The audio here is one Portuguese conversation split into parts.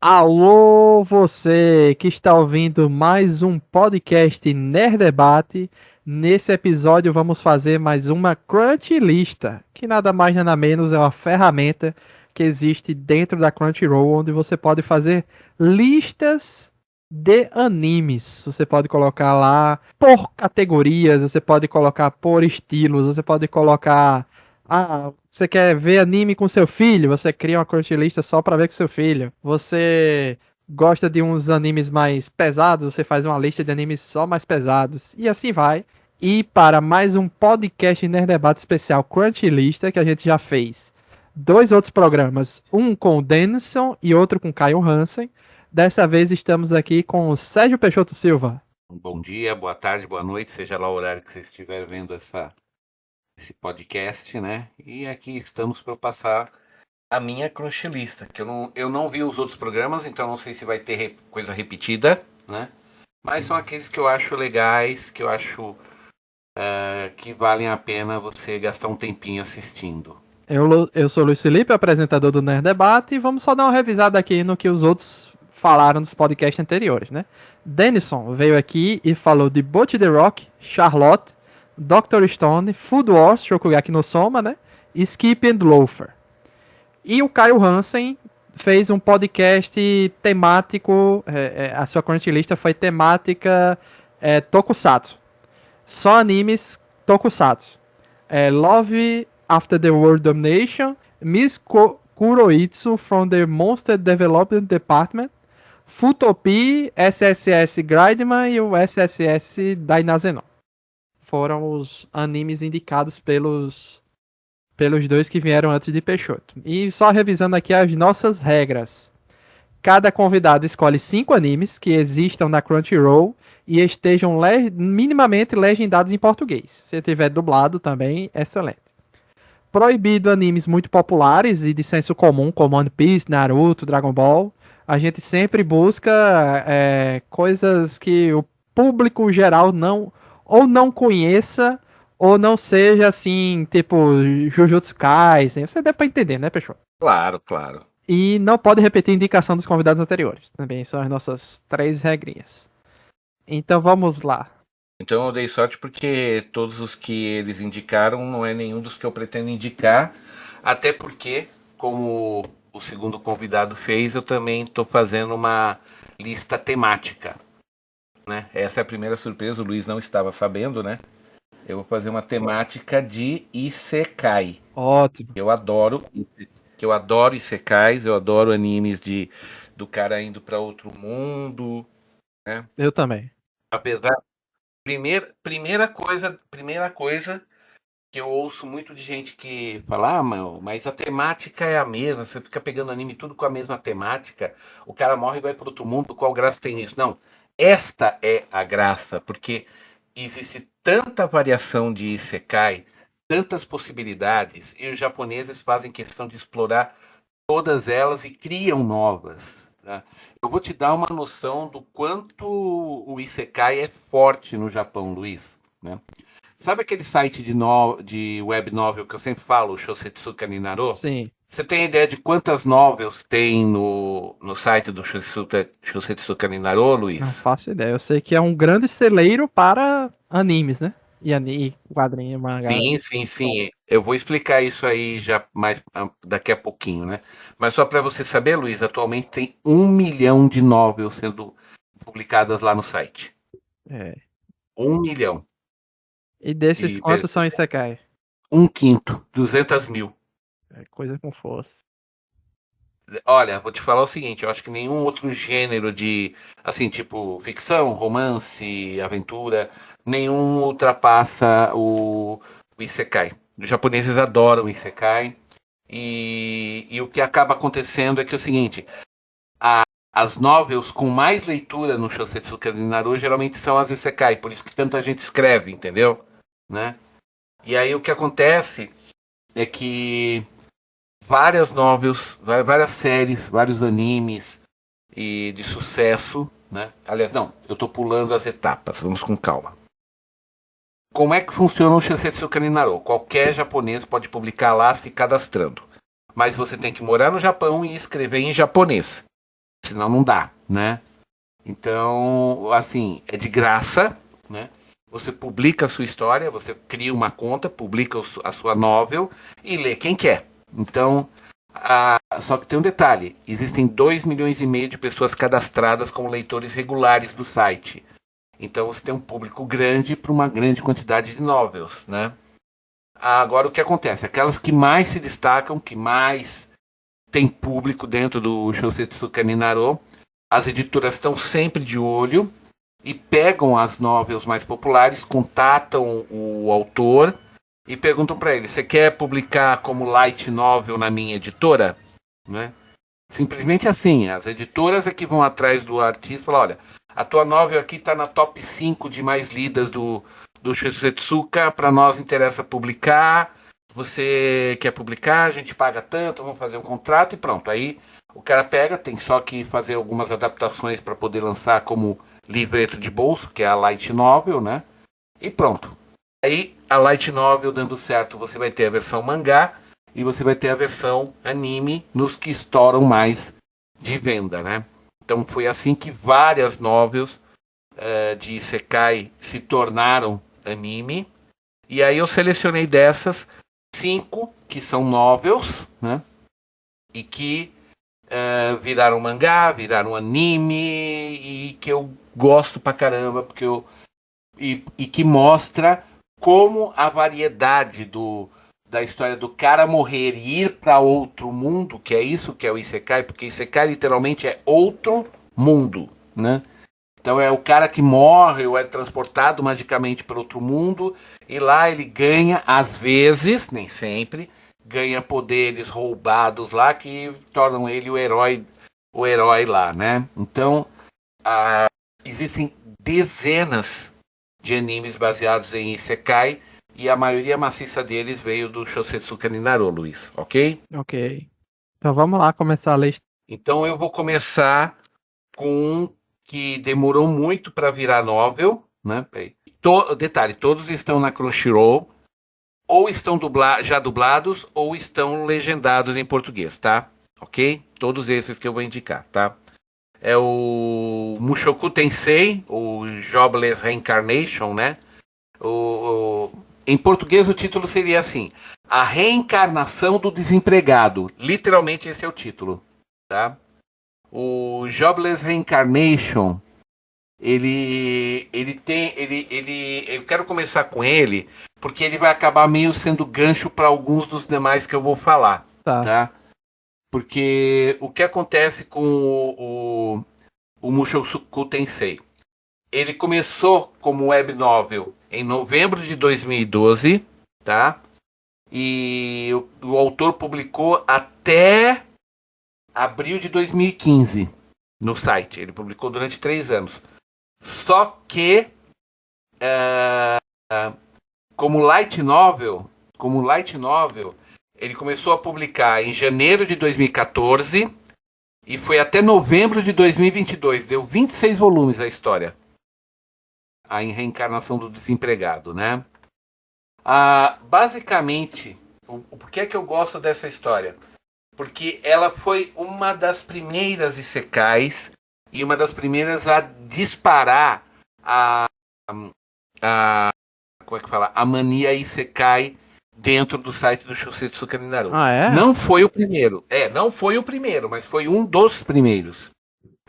Alô, você que está ouvindo mais um podcast Nerd Debate. Nesse episódio vamos fazer mais uma Crunch Lista, que nada mais nada menos é uma ferramenta que existe dentro da Crunchyroll, onde você pode fazer listas de animes. Você pode colocar lá por categorias, você pode colocar por estilos, você pode colocar você quer ver anime com seu filho? Você cria uma crunchlist só pra ver com seu filho. Você gosta de uns animes mais pesados? Você faz uma lista de animes só mais pesados. E assim vai. E para mais um podcast Nerd Debate especial Crunchlista, que a gente já fez dois outros programas, um com o Denison e outro com Caio Hansen. Dessa vez estamos aqui com o Sérgio Peixoto Silva. Bom dia, boa tarde, boa noite, seja lá o horário que você estiver vendo esse podcast, né? E aqui estamos para passar a minha crunchlista, que eu não vi os outros programas, então não sei se vai ter coisa repetida, né? Mas são aqueles que eu acho legais, que eu acho que valem a pena você gastar um tempinho assistindo. Eu sou o Luiz Felipe, apresentador do Nerd Debate, e vamos só dar uma revisada aqui no que os outros falaram nos podcasts anteriores, né? Denison veio aqui e falou de Boat the Rock, Charlotte, Dr. Stone, Food Wars, Shokugeki no Soma, né? E Skip and Loafer. E o Caio Hansen fez um podcast temático, a sua crunchlist foi temática Tokusatsu. Só animes Tokusatsu. Love After the World Domination, Miss Kuroitsu from the Monster Development Department, Futopi, SSS Gridman e o SSS Dainazenon. Foram os animes indicados pelos dois que vieram antes de Peixoto. E só revisando aqui as nossas regras. Cada convidado escolhe 5 animes que existam na Crunchyroll e estejam minimamente legendados em português. Se tiver dublado também, excelente. Proibido animes muito populares e de senso comum, como One Piece, Naruto, Dragon Ball. A gente sempre busca coisas que o público geral não conheça ou não seja assim, tipo Jujutsu Kaisen. Você deu pra entender, né, pessoal? Claro, claro. E não pode repetir a indicação dos convidados anteriores. Também são as nossas 3 regrinhas. Então vamos lá. Então eu dei sorte porque todos os que eles indicaram não é nenhum dos que eu pretendo indicar, até porque, como o segundo convidado fez, eu também estou fazendo uma lista temática, né? Essa é a primeira surpresa, o Luiz não estava sabendo, né? Eu vou fazer uma temática de Isekai. Ótimo. Eu adoro, que eu adoro Isekais, eu adoro animes do cara indo para outro mundo, né? Eu também. Apesar, primeira coisa que eu ouço muito de gente que fala, mano, mas a temática é a mesma, você fica pegando anime tudo com a mesma temática, o cara morre e vai para outro mundo, qual graça tem nisso? Não, esta é a graça, porque existe tanta variação de Isekai, tantas possibilidades, e os japoneses fazem questão de explorar todas elas e criam novas. Né? Eu vou te dar uma noção do quanto o Isekai é forte no Japão, Luiz. Né? Sabe aquele site de web novel que eu sempre falo, o Shosetsuka Ninaro? Sim. Você tem ideia de quantas novels tem no site do Shosetsuka Ninaro, Não Luiz? faço ideia. Eu sei que é um grande celeiro para animes, né? E quadrinho, mangá. Sim, sim, sim. Eu vou explicar isso aí já mais daqui a pouquinho, né? Mas só para você saber, Luiz, atualmente tem 1 milhão de novels sendo publicadas lá no site. É. 1 milhão. E desses, E quantos são Isekai? um quinto, 200 mil. É coisa com força. Olha, vou te falar o seguinte, eu acho que nenhum outro gênero de, assim, tipo, ficção, romance, aventura, nenhum ultrapassa o Isekai. Os japoneses adoram o Isekai. E o que acaba acontecendo é que é o seguinte, as novels com mais leitura no Shosetsuka de Naru geralmente são as Isekai, por isso que tanta gente escreve, entendeu? Né? E aí o que acontece é que várias novels, várias séries, vários animes e de sucesso, né? Aliás, não, eu tô pulando as etapas, vamos com calma. Como é que funciona o Shosetsuka de Naru? Qualquer japonês pode publicar lá se cadastrando. Mas você tem que morar no Japão e escrever em japonês. senão não dá, né? Então, assim, é de graça, né? Você publica a sua história, você cria uma conta, publica a sua novel e lê quem quer. Então, só que tem um detalhe: existem 2,5 milhões de pessoas cadastradas como leitores regulares do site. Então, você tem um público grande para uma grande quantidade de novels, né? Agora, o que acontece? Aquelas que mais se destacam, que mais tem público dentro do Shousetsu Kaninaro, as editoras estão sempre de olho e pegam as novels mais populares, contatam o autor e perguntam para ele: você quer publicar como light novel na minha editora? Né? Simplesmente assim, as editoras é que vão atrás do artista e falam: olha, a tua novel aqui está na top 5 de mais lidas do Shousetsuka, para nós interessa publicar. Você quer publicar, a gente paga tanto, vamos fazer um contrato e pronto. Aí o cara pega, tem só que fazer algumas adaptações para poder lançar como livreto de bolso, que é a light novel, né? E pronto. Aí a light novel dando certo, você vai ter a versão mangá e você vai ter a versão anime nos que estouram mais de venda, né? Então foi assim que várias novels de Isekai se tornaram anime. E aí eu selecionei dessas 5 que são novels, né? E que viraram mangá, viraram anime e que eu gosto pra caramba, porque e que mostra como a variedade da história do cara morrer e ir para outro mundo, que é isso que é o Isekai, porque Isekai literalmente é outro mundo, né? Então é o cara que morre ou é transportado magicamente para outro mundo e lá ele ganha, às vezes, nem sempre, ganha poderes roubados lá que tornam ele o herói lá, né? Então existem dezenas de animes baseados em Isekai e a maioria maciça deles veio do Shousetsu Kaninaro, Luiz, ok? Ok. Então vamos lá começar a lista. Então eu vou começar com um que demorou muito para virar novel, né? Detalhe, todos estão na Crunchyroll, ou estão já dublados, ou estão legendados em português, tá? Ok? Todos esses que eu vou indicar, tá? É o Mushoku Tensei, o Jobless Reincarnation, né? Em português o título seria assim: A Reencarnação do Desempregado. Literalmente esse é o título, tá? O Jobless Reincarnation, eu quero começar com ele porque ele vai acabar meio sendo gancho para alguns dos demais que eu vou falar, Tá. tá? Porque o que acontece com o Mushoku Tensei? Ele começou como web novel em novembro de 2012, tá? E o autor publicou até abril de 2015 no site. Ele publicou durante 3 anos. Só que, como light novel, ele começou a publicar em janeiro de 2014 e foi até novembro de 2022. Deu 26 volumes a história. A reencarnação do desempregado, né? Basicamente, por que é que eu gosto dessa história? Porque ela foi uma das primeiras isekais e uma das primeiras a disparar a como é que fala? A mania isekai dentro do site do Shousetsu Kaninaro. Ah, é? Não foi o primeiro. Não foi o primeiro, mas foi um dos primeiros.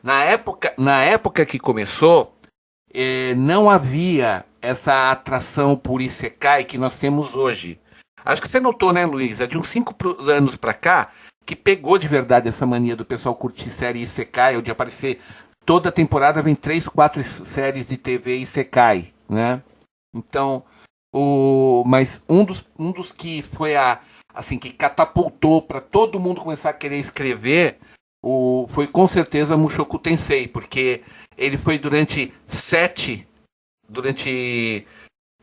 Na época que começou, não havia essa atração por Isekai que nós temos hoje. Acho que você notou, né, Luiz? É de uns 5 anos pra cá que pegou de verdade essa mania do pessoal curtir série Isekai, onde aparecer toda temporada vem 3, 4 séries de TV Isekai, né? Então, mas um dos que foi assim, que catapultou para todo mundo começar a querer escrever foi com certeza Mushoku Tensei, porque ele foi durante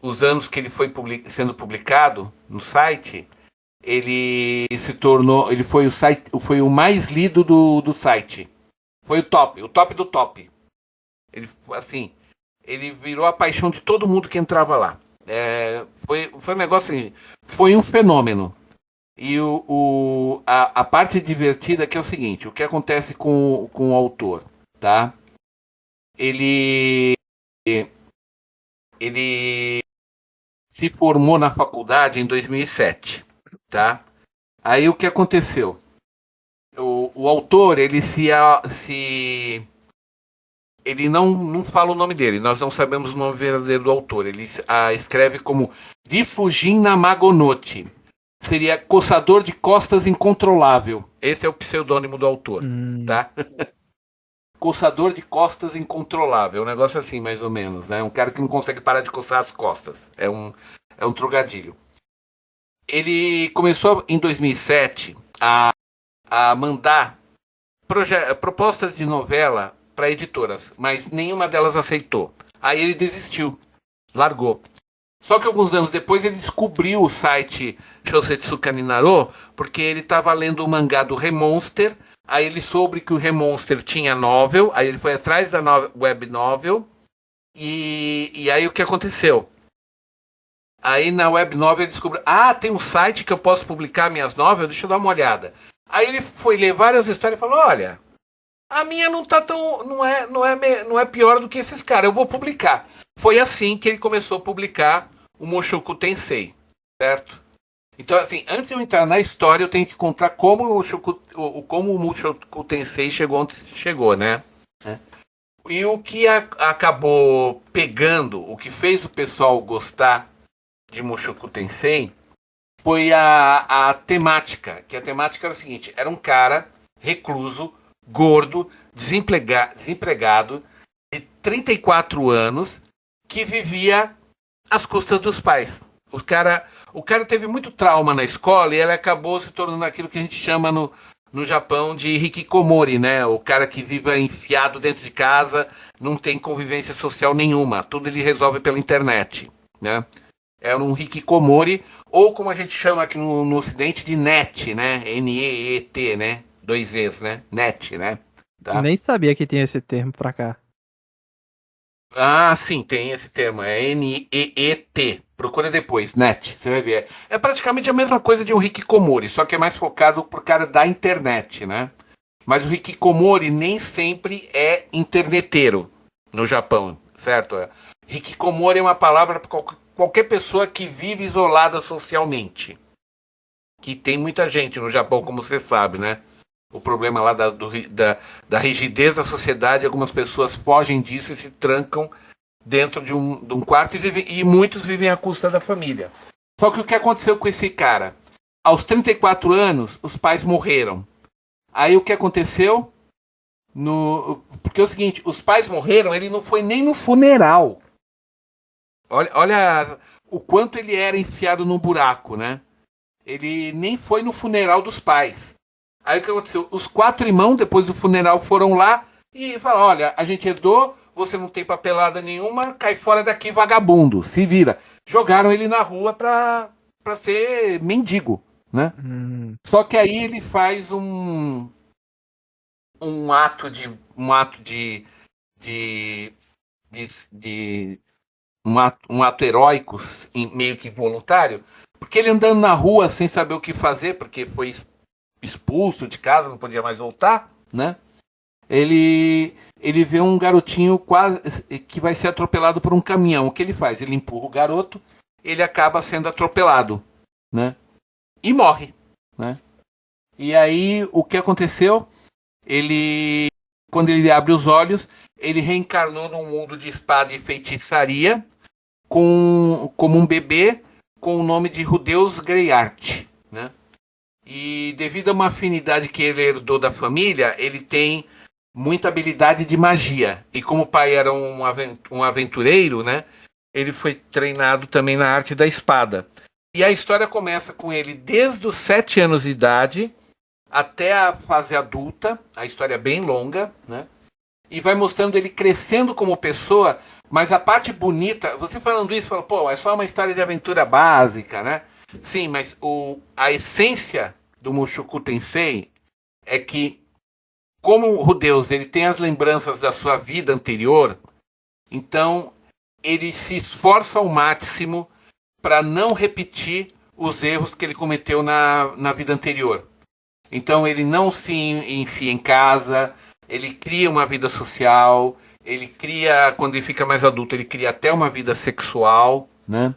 os anos que ele foi sendo publicado no site, ele foi o mais lido do site. Foi o top do top. Ele, assim, ele virou a paixão de todo mundo que entrava lá. Foi um negócio assim, foi um fenômeno. E a parte divertida que é o seguinte, o que acontece com o autor, tá? Ele, ele se formou na faculdade em 2007, tá? Aí o que aconteceu? O autor, ele não fala o nome dele, nós não sabemos o nome verdadeiro do autor. Ele escreve como Rifujin Namagonochi. Seria coçador de costas incontrolável. Esse é o pseudônimo do autor, tá? Coçador de costas incontrolável. Um negócio assim, mais ou menos, né? Um cara que não consegue parar de coçar as costas. É um trocadilho. Ele começou em 2007 a mandar propostas de novela para editoras, mas nenhuma delas aceitou. Aí ele desistiu, largou. Só que alguns anos depois ele descobriu o site Shousetsu Kaninaro, porque ele estava lendo o mangá do Remonster, aí ele soube que o Remonster tinha novel, aí ele foi atrás da web novel, e aí o que aconteceu? Aí na web novel ele descobriu, tem um site que eu posso publicar minhas novels, deixa eu dar uma olhada. Aí ele foi ler várias histórias e falou, olha, a minha não tá tão. Não é pior do que esses caras. Eu vou publicar. Foi assim que ele começou a publicar o Mushoku Tensei. Certo? Então, assim, antes de eu entrar na história, eu tenho que contar como como o Mushoku Tensei chegou onde chegou, né? E o que acabou pegando, o que fez o pessoal gostar de Mushoku Tensei foi a temática. Que a temática era o seguinte: era um cara recluso, gordo, desempregado, de 34 anos, que vivia às custas dos pais. O cara teve muito trauma na escola e ele acabou se tornando aquilo que a gente chama no Japão de hikikomori, né? O cara que vive enfiado dentro de casa, não tem convivência social nenhuma, tudo ele resolve pela internet, né? É um hikikomori, ou como a gente chama aqui no Ocidente de net, né? N-E-E-T, né? Dois Es, né? Net, né? Tá? Nem sabia que tinha esse termo pra cá. Ah, sim, tem esse termo. É N-E-E-T. Procura depois, net. Você vai ver. É praticamente a mesma coisa de um hikikomori, só que é mais focado pro cara da internet, né? Mas o hikikomori nem sempre é interneteiro no Japão, certo? Hikikomori é uma palavra para qualquer pessoa que vive isolada socialmente. Que tem muita gente no Japão, como você sabe, né? O problema lá da rigidez da sociedade, algumas pessoas fogem disso e se trancam dentro de um quarto e muitos vivem à custa da família. Só que o que aconteceu com esse cara? Aos 34 anos, os pais morreram. Aí o que aconteceu? Porque é o seguinte, os pais morreram, ele não foi nem no funeral. Olha o quanto ele era enfiado no buraco, né? Ele nem foi no funeral dos pais. Aí o que aconteceu? Os 4 irmãos, depois do funeral, foram lá e falaram: olha, a gente herdou, você não tem papelada nenhuma, cai fora daqui, vagabundo, se vira. Jogaram ele na rua pra ser mendigo, né? Só que aí ele faz um ato de, de um ato heróico, meio que voluntário, porque ele andando na rua sem saber o que fazer, porque foi expulso de casa, não podia mais voltar, né? Ele vê um garotinho quase que vai ser atropelado por um caminhão. O que ele faz? Ele empurra o garoto, ele acaba sendo atropelado, né? E morre, né? E aí o que aconteceu? Quando ele abre os olhos, ele reencarnou num mundo de espada e feitiçaria, como um bebê com o nome de Rudeus Greyart, né? E devido a uma afinidade que ele herdou da família, ele tem muita habilidade de magia. E como o pai era um aventureiro, né? Ele foi treinado também na arte da espada. E a história começa com ele desde os 7 anos de idade até a fase adulta. A história é bem longa, né? E vai mostrando ele crescendo como pessoa, mas a parte bonita, você falando isso, fala, pô, é só uma história de aventura básica, né? Sim, mas a essência do Mushoku Tensei é que, como o Deus ele tem as lembranças da sua vida anterior, então ele se esforça ao máximo para não repetir os erros que ele cometeu na vida anterior. Então ele não se enfia em casa, ele cria uma vida social, ele cria, quando ele fica mais adulto, ele cria até uma vida sexual, né?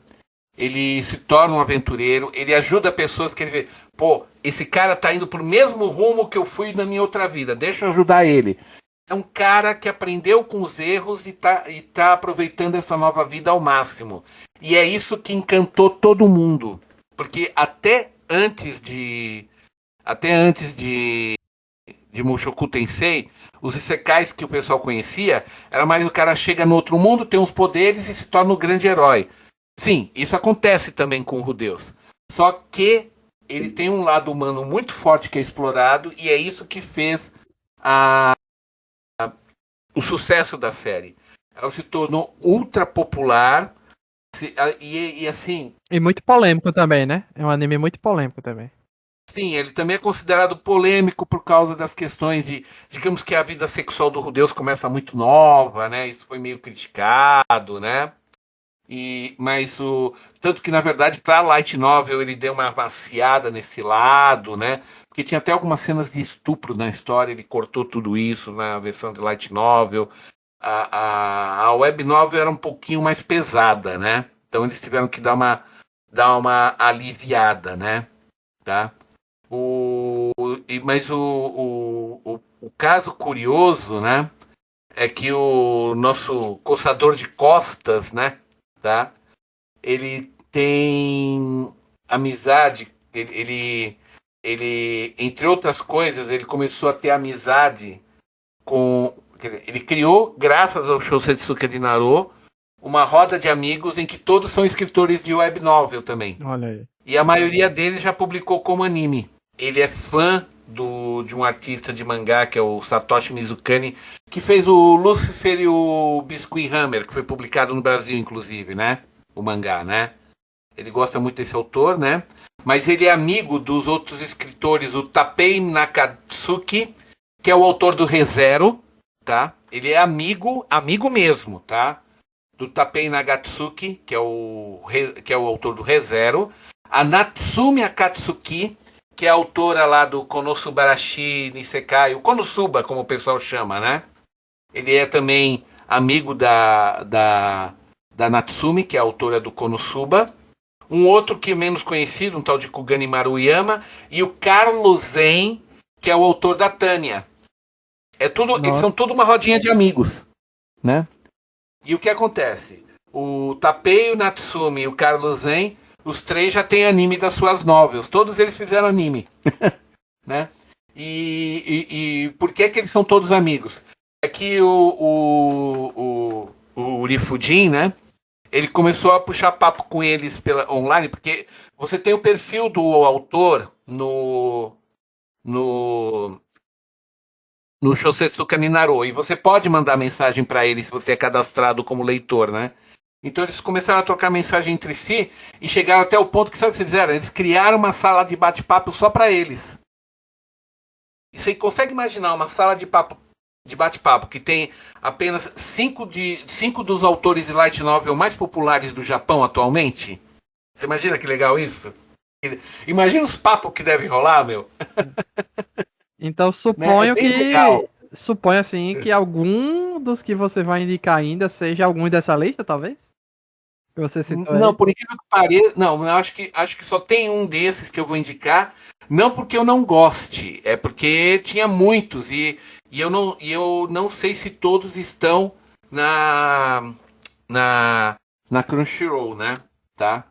Ele se torna um aventureiro, ele ajuda pessoas que ele vê, pô, esse cara tá indo pro mesmo rumo que eu fui na minha outra vida, deixa eu ajudar ele. É um cara que aprendeu com os erros e tá aproveitando essa nova vida ao máximo. E é isso que encantou todo mundo. Porque até antes de Mushoku Tensei, os isekais que o pessoal conhecia era mais o cara chega no outro mundo, tem uns poderes e se torna um grande herói. Sim, isso acontece também com o Rudeus. Só que ele tem um lado humano muito forte que é explorado e é isso que fez a, o sucesso da série. Ela se tornou ultra popular e assim, E muito polêmico também, né? É um anime muito polêmico também. sim, ele também é considerado polêmico por causa das questões de, digamos que a vida sexual do Rudeus começa muito nova, né? Isso foi meio criticado, né? Mas o tanto que na verdade para Light Novel ele deu uma vaciada nesse lado, né? Porque tinha até algumas cenas de estupro na história, ele cortou tudo isso na versão de Light Novel. A Web Novel era um pouquinho mais pesada, né? Então eles tiveram que dar uma aliviada, né? Tá? Mas o caso curioso, né, é que o nosso coçador de costas, né, tá, ele tem amizade, ele, entre outras coisas, ele começou a ter amizade com, ele criou, graças ao Shousetsuke de Naro, uma roda de amigos em que todos são escritores de web novel também. Olha aí. E a maioria deles já publicou como anime. Ele é fã de um artista de mangá, que é o Satoshi Mizukami, que fez o Lucifer e o Biscuit Hammer, que foi publicado no Brasil, inclusive, né? O mangá, né? Ele gosta muito desse autor, né? Mas ele é amigo dos outros escritores, o Tapei Nakatsuki, que é o autor do ReZero, tá? Ele é amigo mesmo, tá? Do Tapei Nagatsuki, que é o autor do ReZero, a Natsumi Akatsuki, que é a autora lá do Konosubarashi Nisekai, o Konosuba, como o pessoal chama, né? Ele é também amigo da Natsumi, que é a autora do Konosuba. Um outro que é menos conhecido, um tal de Kugani Maruyama, e o Carlos Zen, que é o autor da Tânia. Eles Nossa. são tudo uma rodinha de amigos, né? E o que acontece? O Tapei, o Natsumi e o Carlos Zen, os três já têm anime das suas novels. Todos eles fizeram anime, né? E por que que eles são todos amigos? É que o Rifujin, né? Ele começou a puxar papo com eles pela online, porque você tem o perfil do autor no, no Shosetsuka Ninaro, e você pode mandar mensagem para ele se você é cadastrado como leitor, né? Então eles começaram a trocar mensagem entre si e chegaram até o ponto que, sabe o que eles fizeram? Eles criaram uma sala de bate-papo só para eles. E você consegue imaginar uma sala de bate-papo que tem apenas cinco dos autores de light novel mais populares do Japão atualmente? Você imagina que legal isso? Imagina os papos que devem rolar, meu. Então Né? É suponho bem legal. que. Suponho assim que algum dos que você vai indicar ainda seja algum dessa lista, talvez? Que você citou Não, aí. por incrível que pareça, não, eu acho que só tem um desses que eu vou indicar. Não porque eu não goste, é porque tinha muitos e eu não sei se todos estão na na na Crunchyroll, né? Tá?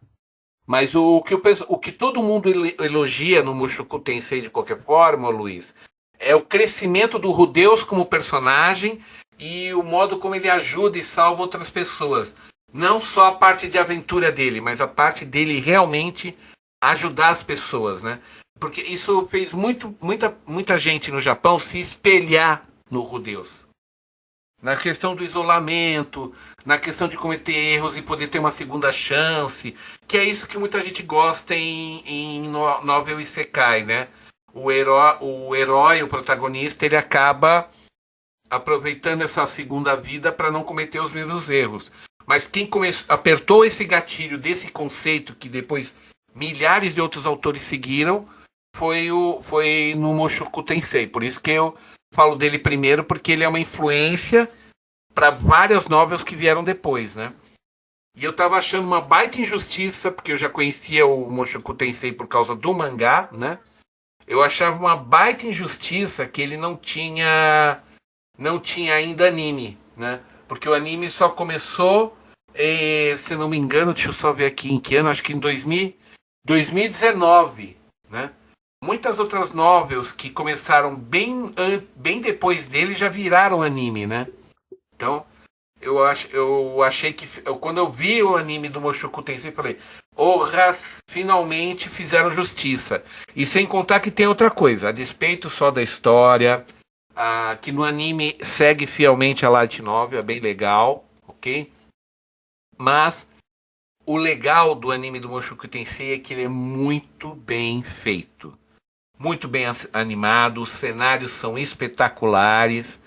Mas o que todo mundo elogia no Mushoku Tensei de qualquer forma, Luiz, é o crescimento do Rudeus como personagem e o modo como ele ajuda e salva outras pessoas. Não só a parte de aventura dele, mas a parte dele realmente ajudar as pessoas, né? Porque isso fez muita gente no Japão se espelhar no Rudeus. Na questão do isolamento, na questão de cometer erros e poder ter uma segunda chance, que é isso que muita gente gosta em novel Isekai, né? O protagonista, ele acaba aproveitando essa segunda vida para não cometer os mesmos erros. Mas quem apertou esse gatilho desse conceito que depois milhares de outros autores seguiram, foi no Mushoku Tensei. Por isso que eu falo dele primeiro, porque ele é uma influência para várias novelas que vieram depois, né? E eu tava achando uma baita injustiça, porque eu já conhecia o Mushoku Tensei por causa do mangá, né? Eu achava uma baita injustiça que ele não tinha ainda anime, né? Porque o anime só começou, se não me engano, deixa eu só ver aqui em que ano, acho que em 2019, né? Muitas outras novels que começaram bem depois dele já viraram anime, né? Então, eu achei que quando eu vi o anime do Mushoku Tensei, falei, orra, finalmente fizeram justiça. E sem contar que tem outra coisa, a despeito só da história, que no anime segue fielmente a light novel, é bem legal, ok? Mas o legal do anime do Mushoku Tensei é que ele é muito bem feito. Muito bem animado, os cenários são espetaculares,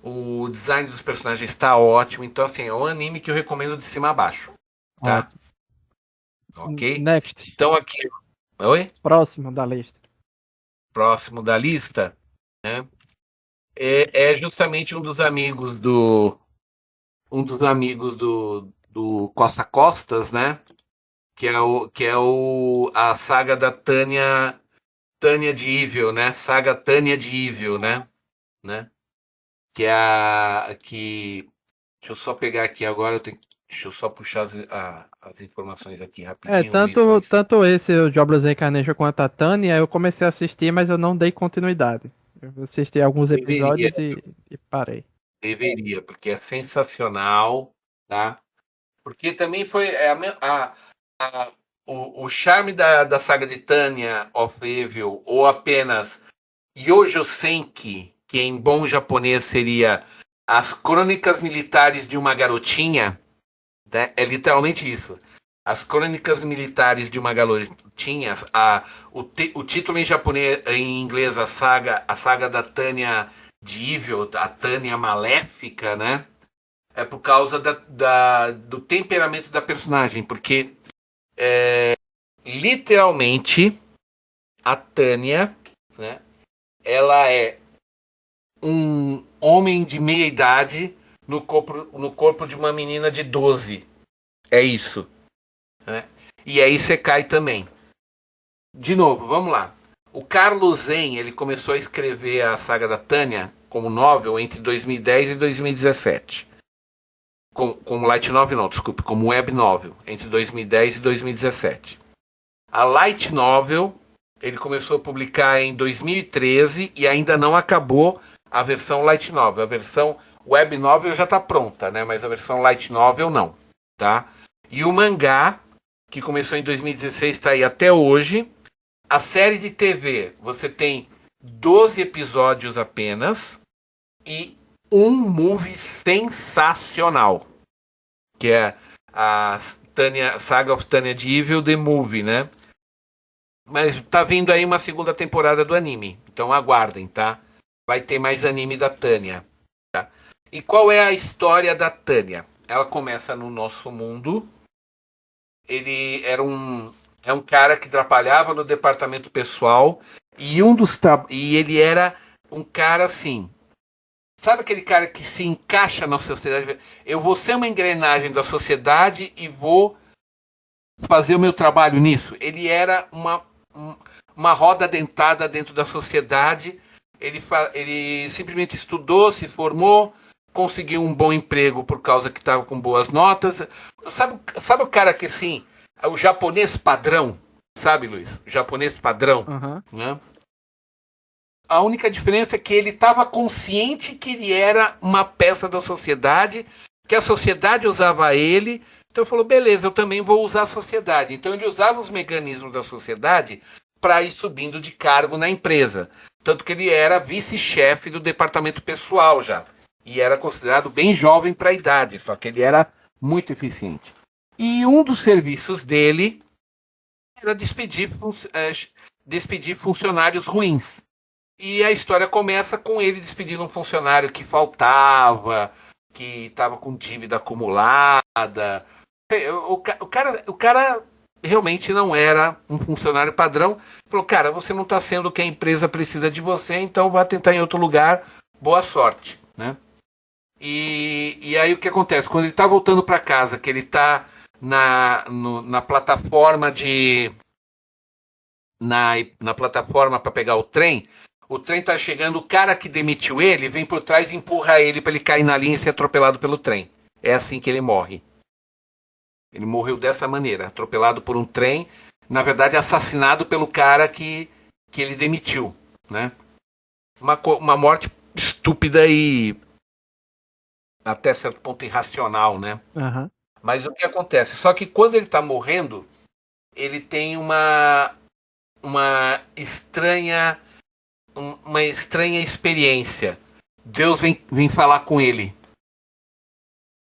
o design dos personagens está ótimo. Então, assim, é um anime que eu recomendo de cima a baixo, tá? Ótimo. Ok? Next. Então, aqui. Oi? Próximo da lista. Próximo da lista, né? É justamente um dos amigos do Costa Costas, né? A saga da Tânia de Evil, né? Saga Tânia de Evil, né? Que é a que deixa eu só pegar aqui agora, deixa eu só puxar as informações aqui É, rapidinho, Luiz, só um instante. tanto esse, o Jobless Reincarnation, quanto a Tânia, eu comecei a assistir, mas eu não dei continuidade. Eu assisti alguns Deveria, episódios e parei. deveria, porque é sensacional, tá? Porque também foi o charme da saga de Tânia of Evil, ou apenas Yojo Senki, que em bom japonês seria as crônicas militares de uma garotinha, né? É literalmente isso. As crônicas militares de uma garotinha, o título em japonês, em inglês, a saga da Tânia de Evil, a Tânia Maléfica, né? É por causa do temperamento da personagem, porque literalmente a Tânia, né? Ela é um homem de meia idade no corpo de uma menina de 12. É isso, né? E aí você cai também. De novo, vamos lá. O Carlos Zen, ele começou a escrever a saga da Tânia como novel entre 2010 e 2017. Como light novel não, desculpe, como web novel entre 2010 e 2017. A light novel ele começou a publicar em 2013 e ainda não acabou a versão light novel. A versão web novel já está pronta, né? Mas a versão light novel não, tá? E o mangá, que começou em 2016, está aí até hoje. A série de TV, você tem 12 episódios apenas e um movie sensacional, que é a Saga of Tanya de Evil, The Movie, né? Mas tá vindo aí uma segunda temporada do anime, então aguardem, tá? Vai ter mais anime da Tânia. Tá? E qual é a história da Tânia? Ela começa no nosso mundo. Ele é um cara que trabalhava no departamento pessoal e ele era um cara assim. Sabe aquele cara que se encaixa na sociedade? Eu vou ser uma engrenagem da sociedade e vou fazer o meu trabalho nisso. Ele era uma roda dentada dentro da sociedade. Ele simplesmente estudou, se formou, conseguiu um bom emprego por causa que estava com boas notas. Sabe o cara que assim, o japonês padrão, sabe, Luiz? O japonês padrão, Aham. né? A única diferença é que ele estava consciente que ele era uma peça da sociedade, que a sociedade usava ele. Então ele falou, beleza, eu também vou usar a sociedade. Então ele usava os mecanismos da sociedade para ir subindo de cargo na empresa. Tanto que ele era vice-chefe do departamento pessoal já. E era considerado bem jovem para a idade, só que ele era muito eficiente. E um dos serviços dele era despedir funcionários ruins. E a história começa com ele despedindo um funcionário que faltava, que estava com dívida acumulada. O cara realmente não era um funcionário padrão. Falou, cara, você não está sendo o que a empresa precisa de você, então vá tentar em outro lugar, boa sorte, né? E aí o que acontece? Quando ele está voltando para casa, que ele está na plataforma na plataforma para pegar o trem tá chegando, o cara que demitiu ele vem por trás e empurra ele para ele cair na linha e ser atropelado pelo trem. É assim que ele morre. Ele morreu dessa maneira, atropelado por um trem, na verdade assassinado pelo cara que ele demitiu, né? Uma morte estúpida e até certo ponto irracional, né? Aham. Mas o que acontece? Só que quando ele está morrendo, ele tem uma estranha uma estranha experiência. Deus vem falar com ele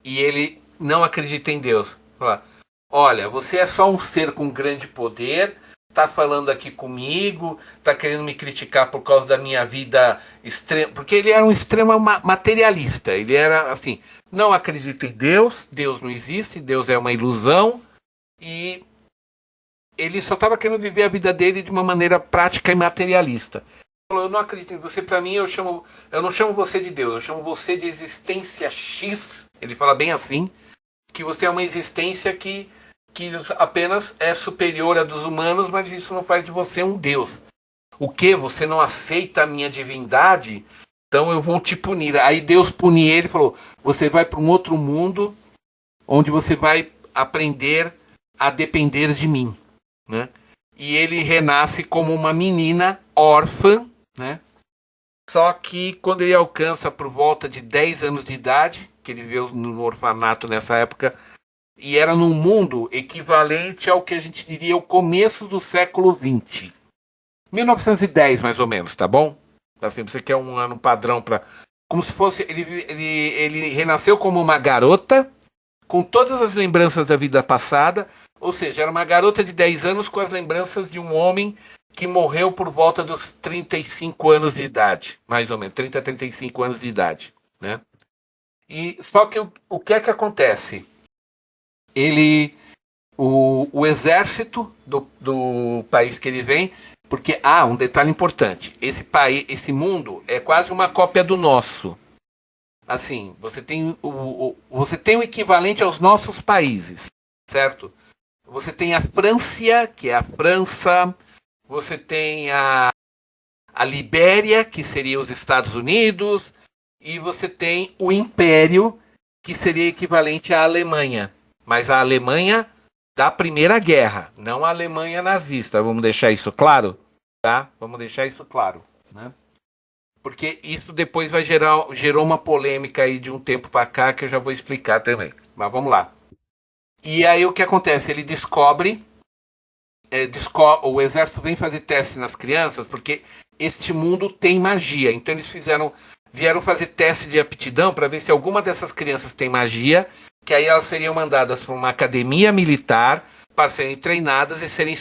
e ele não acredita em Deus. Fala, olha, você é só um ser com grande poder, tá falando aqui comigo, tá querendo me criticar por causa da minha vida extrema, porque ele era um extremo materialista. Ele era assim, não acredita em Deus, Deus não existe, Deus é uma ilusão e ele só estava querendo viver a vida dele de uma maneira prática e materialista. Eu não acredito em você, para mim eu não chamo você de Deus, eu chamo você de existência X. Ele fala bem assim, que você é uma existência que apenas é superior à dos humanos, mas isso não faz de você um Deus. O que? Você não aceita a minha divindade? Então eu vou te punir. Aí Deus punir ele e falou: você vai para um outro mundo onde você vai aprender a depender de mim, né? E ele renasce como uma menina órfã, né? Só que quando ele alcança por volta de 10 anos de idade, que ele viveu no orfanato nessa época, e era num mundo equivalente ao que a gente diria o começo do século XX. 1910, mais ou menos, tá bom? Assim, você quer um ano padrão para. Como se fosse. Ele renasceu como uma garota, com todas as lembranças da vida passada, ou seja, era uma garota de 10 anos com as lembranças de um homem que morreu por volta dos 35 anos de idade, mais ou menos, 30 a 35 anos de idade, né? E só que o que é que acontece? Ele o exército do país que ele vem, porque um detalhe importante, esse país, esse mundo é quase uma cópia do nosso. Assim, você tem o equivalente aos nossos países, certo? Você tem a França, que é a França, você tem a Libéria, que seria os Estados Unidos, e você tem o Império, que seria equivalente à Alemanha. Mas a Alemanha da Primeira Guerra, não a Alemanha nazista. Vamos deixar isso claro? Tá? Vamos deixar isso claro, né? Porque isso depois gerou uma polêmica aí de um tempo para cá que eu já vou explicar também. Mas vamos lá. E aí o que acontece? Ele o exército vem fazer teste nas crianças porque este mundo tem magia. Então eles vieram fazer teste de aptidão para ver se alguma dessas crianças tem magia, que aí elas seriam mandadas para uma academia militar para serem treinadas e serem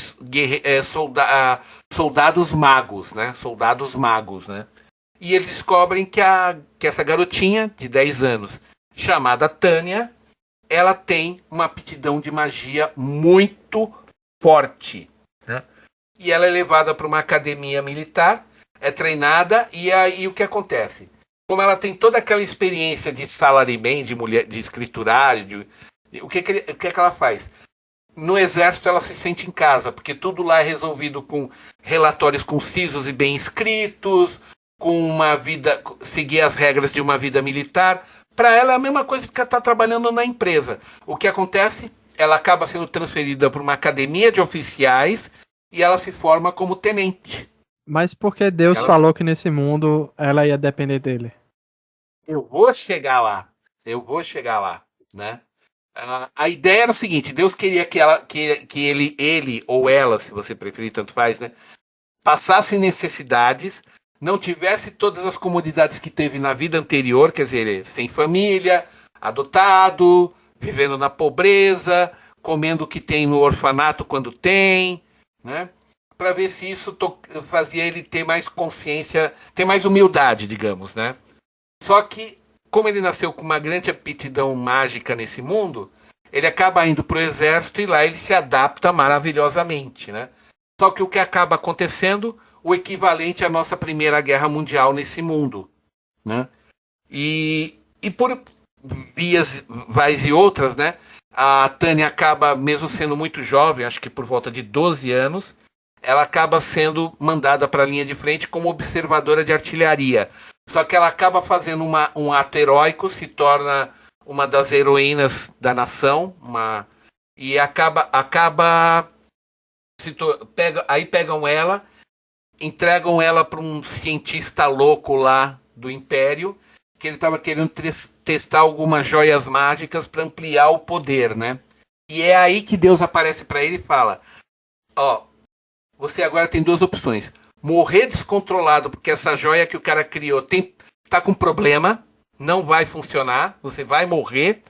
soldados magos, né? Soldados magos, né? E eles descobrem que essa garotinha de 10 anos, chamada Tânia, ela tem uma aptidão de magia muito forte, né? E ela é levada para uma academia militar, é treinada, e aí o que acontece? Como ela tem toda aquela experiência de salaryman, de mulher, de escriturário, o que ela faz? No exército ela se sente em casa, porque tudo lá é resolvido com relatórios concisos e bem escritos, com uma vida, seguir as regras de uma vida militar. Para ela é a mesma coisa que estar trabalhando na empresa. O que acontece? Ela acaba sendo transferida para uma academia de oficiais e ela se forma como tenente. Mas porque Deus Ela, falou que nesse mundo ela ia depender dele? eu vou chegar lá, né? A ideia era o seguinte: Deus queria que ele ou ela, se você preferir, tanto faz, né? Passasse necessidades, não tivesse todas as comodidades que teve na vida anterior, quer dizer, sem família, adotado, vivendo na pobreza, comendo o que tem no orfanato quando tem, né? Para ver se isso fazia ele ter mais consciência, ter mais humildade, digamos, né? Só que, como ele nasceu com uma grande aptidão mágica nesse mundo, ele acaba indo pro exército e lá ele se adapta maravilhosamente, né? Só que o que acaba acontecendo, o equivalente à nossa Primeira Guerra Mundial nesse mundo, né? E por vias vais e outras, né? A Tânia acaba, mesmo sendo muito jovem, acho que por volta de 12 anos, ela acaba sendo mandada para a linha de frente como observadora de artilharia. Só que ela acaba fazendo um ato heróico, se torna uma das heroínas da nação, e aí pegam ela, entregam ela para um cientista louco lá do Império, que ele estava querendo testar algumas joias mágicas para ampliar o poder, né? E é aí que Deus aparece para ele e fala: ó, você agora tem duas opções. Morrer descontrolado porque essa joia que o cara criou tá com problema, não vai funcionar, você vai morrer,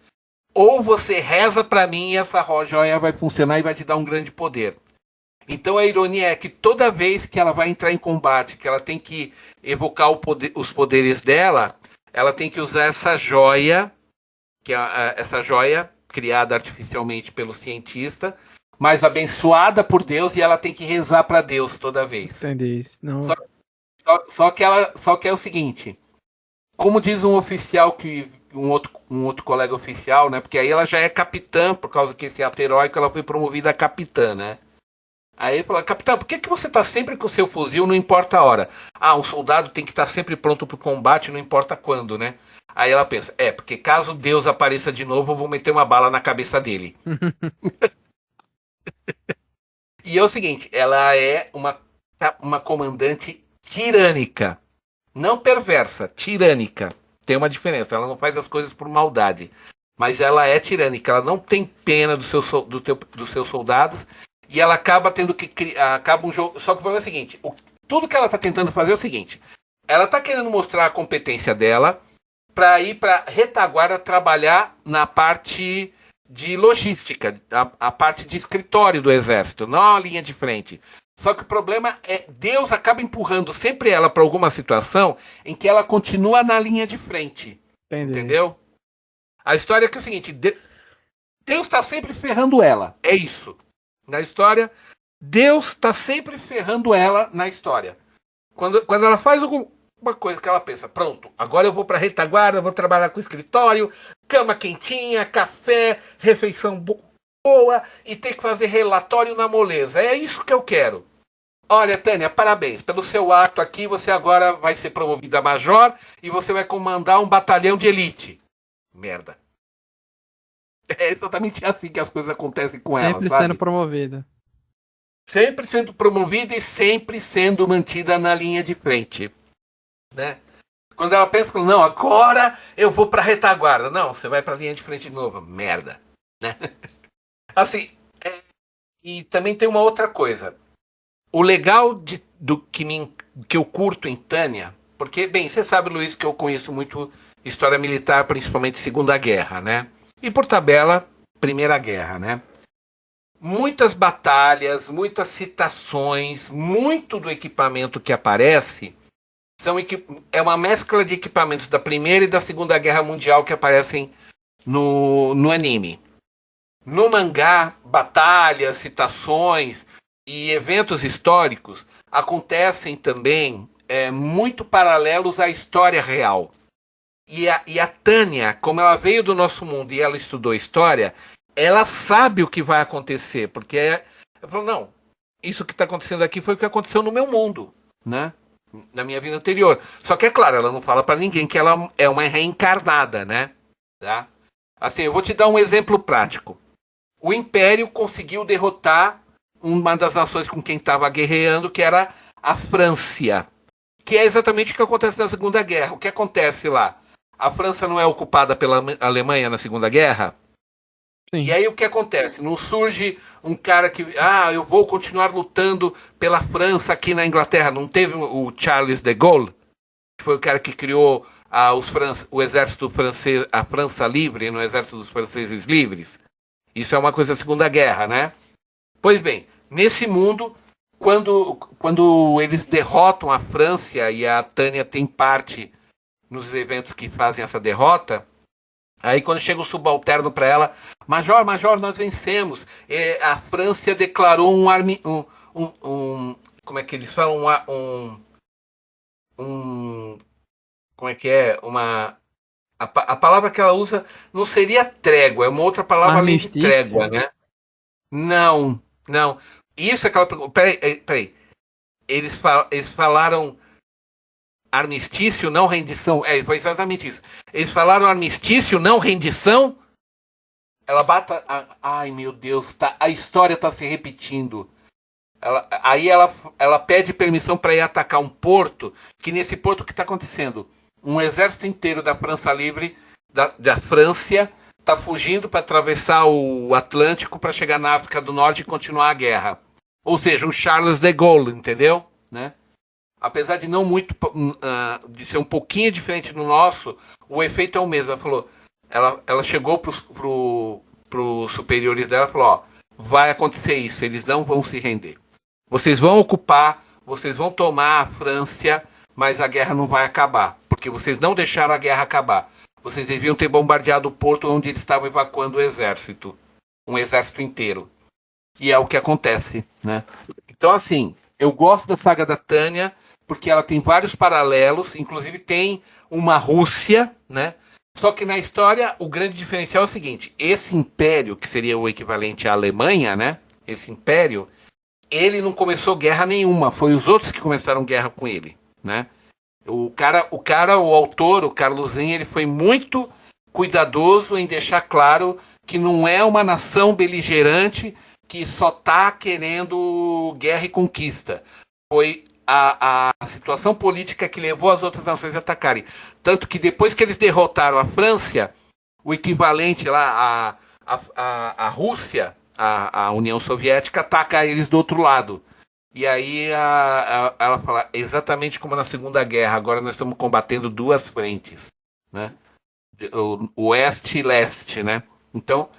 ou você reza para mim e essa joia vai funcionar e vai te dar um grande poder. Então a ironia é que toda vez que ela vai entrar em combate, que ela tem que evocar os poderes dela, ela tem que usar essa joia, essa joia criada artificialmente pelo cientista, mas abençoada por Deus, e ela tem que rezar para Deus toda vez. Entendi. Não... Só que é o seguinte, como diz um oficial um outro colega oficial, né? Porque aí ela já é capitã, por causa que esse ato heróico, ela foi promovida a capitã, né? Aí ele falou: capitão, por que você tá sempre com o seu fuzil, não importa a hora? Ah, um soldado tem que estar sempre pronto pro combate, não importa quando, né? Aí ela pensa: porque caso Deus apareça de novo, eu vou meter uma bala na cabeça dele. E é o seguinte, ela é uma comandante tirânica. Não perversa, tirânica. Tem uma diferença, ela não faz as coisas por maldade. Mas ela é tirânica, ela não tem pena dos seus soldados. E ela acaba tendo que acaba um jogo. Só que o problema é o seguinte: tudo que ela está tentando fazer é o seguinte: ela está querendo mostrar a competência dela para ir para retaguarda trabalhar na parte de logística, a parte de escritório do exército, não a linha de frente. Só que o problema é Deus acaba empurrando sempre ela para alguma situação em que ela continua na linha de frente. Entendi. Entendeu? A história é que é o seguinte: Deus está sempre ferrando ela. É isso. Na história, Deus está sempre ferrando ela na história. Quando ela faz alguma coisa que ela pensa: pronto, agora eu vou para a retaguarda, vou trabalhar com escritório, cama quentinha, café, refeição boa e ter que fazer relatório na moleza. É isso que eu quero. Olha, Tânia, parabéns. Pelo seu ato aqui, você agora vai ser promovida a major e você vai comandar um batalhão de elite. Merda. É exatamente assim que as coisas acontecem com ela, Sempre sabe? sendo promovida. Sempre sendo promovida e sempre sendo mantida na linha de frente, né? Quando ela pensa, não, agora eu vou pra retaguarda. Não, você vai pra linha de frente de novo. Merda, né? Assim, e também tem uma outra coisa. O legal do que eu curto em Tânia, porque, bem, você sabe, Luiz, que eu conheço muito história militar, principalmente Segunda Guerra, né? E por tabela, Primeira Guerra, né? Muitas batalhas, muitas citações, muito do equipamento que aparece é uma mescla de equipamentos da Primeira e da Segunda Guerra Mundial que aparecem no anime. No mangá, batalhas, citações e eventos históricos acontecem também muito paralelos à história real. E a Tânia, como ela veio do nosso mundo e ela estudou história, ela sabe o que vai acontecer, porque ela falou: não, isso que está acontecendo aqui foi o que aconteceu no meu mundo, né? Na minha vida anterior. Só que é claro, ela não fala para ninguém que ela é uma reencarnada, né? Tá? Assim, eu vou te dar um exemplo prático. O Império conseguiu derrotar uma das nações com quem estava guerreando, que era a França, que é exatamente o que acontece na Segunda Guerra. O que acontece lá? A França não é ocupada pela Alemanha na Segunda Guerra? Sim. E aí o que acontece? Não surge um cara que, eu vou continuar lutando pela França aqui na Inglaterra. Não teve o Charles de Gaulle, que foi o cara que criou o exército francês, a França livre, no exército dos franceses livres? Isso é uma coisa da Segunda Guerra, né? Pois bem, nesse mundo, quando eles derrotam a França, e a Tânia tem parte nos eventos que fazem essa derrota, Aí quando chega o subalterno para ela, Major, Major, nós vencemos. A França declarou como é que eles falam? Um como é que é? A palavra que ela usa não seria trégua, é uma outra palavra além de trégua, Armistício? né? Não, não. Isso é aquela pergunta. Peraí. Eles falaram armistício, não rendição. Foi exatamente isso. Eles falaram armistício, não rendição. Ela bata. Ai, meu Deus, a história está se repetindo. Aí ela pede permissão para ir atacar um porto, que nesse porto o que está acontecendo? Um exército inteiro da França Livre, da França, está fugindo para atravessar o Atlântico para chegar na África do Norte e continuar a guerra. Ou seja, o Charles de Gaulle, entendeu? Né? Apesar de não muito, de ser um pouquinho diferente do nosso, o efeito é o mesmo. Ela chegou para os superiores dela e falou: ó, vai acontecer isso, eles não vão se render. Vocês vão ocupar, vocês vão tomar a França, mas a guerra não vai acabar, porque vocês não deixaram a guerra acabar. Vocês deviam ter bombardeado o porto onde eles estavam evacuando o exército, um exército inteiro. E é o que acontece, né? Então, assim, eu gosto da saga da Tânia, porque ela tem vários paralelos, inclusive tem uma Rússia, né? Só que na história, o grande diferencial é o seguinte: esse império, que seria o equivalente à Alemanha, né? Esse império, ele não começou guerra nenhuma, foi os outros que começaram guerra com ele, né? O autor, o Carlosin, ele foi muito cuidadoso em deixar claro que não é uma nação beligerante que só está querendo guerra e conquista. Foi a situação política que levou as outras nações a atacarem. Tanto que depois que eles derrotaram a França, o equivalente lá, a Rússia, a União Soviética, ataca eles do outro lado. E aí ela fala, exatamente como na Segunda Guerra, agora nós estamos combatendo duas frentes, né? O oeste e leste, né? Então,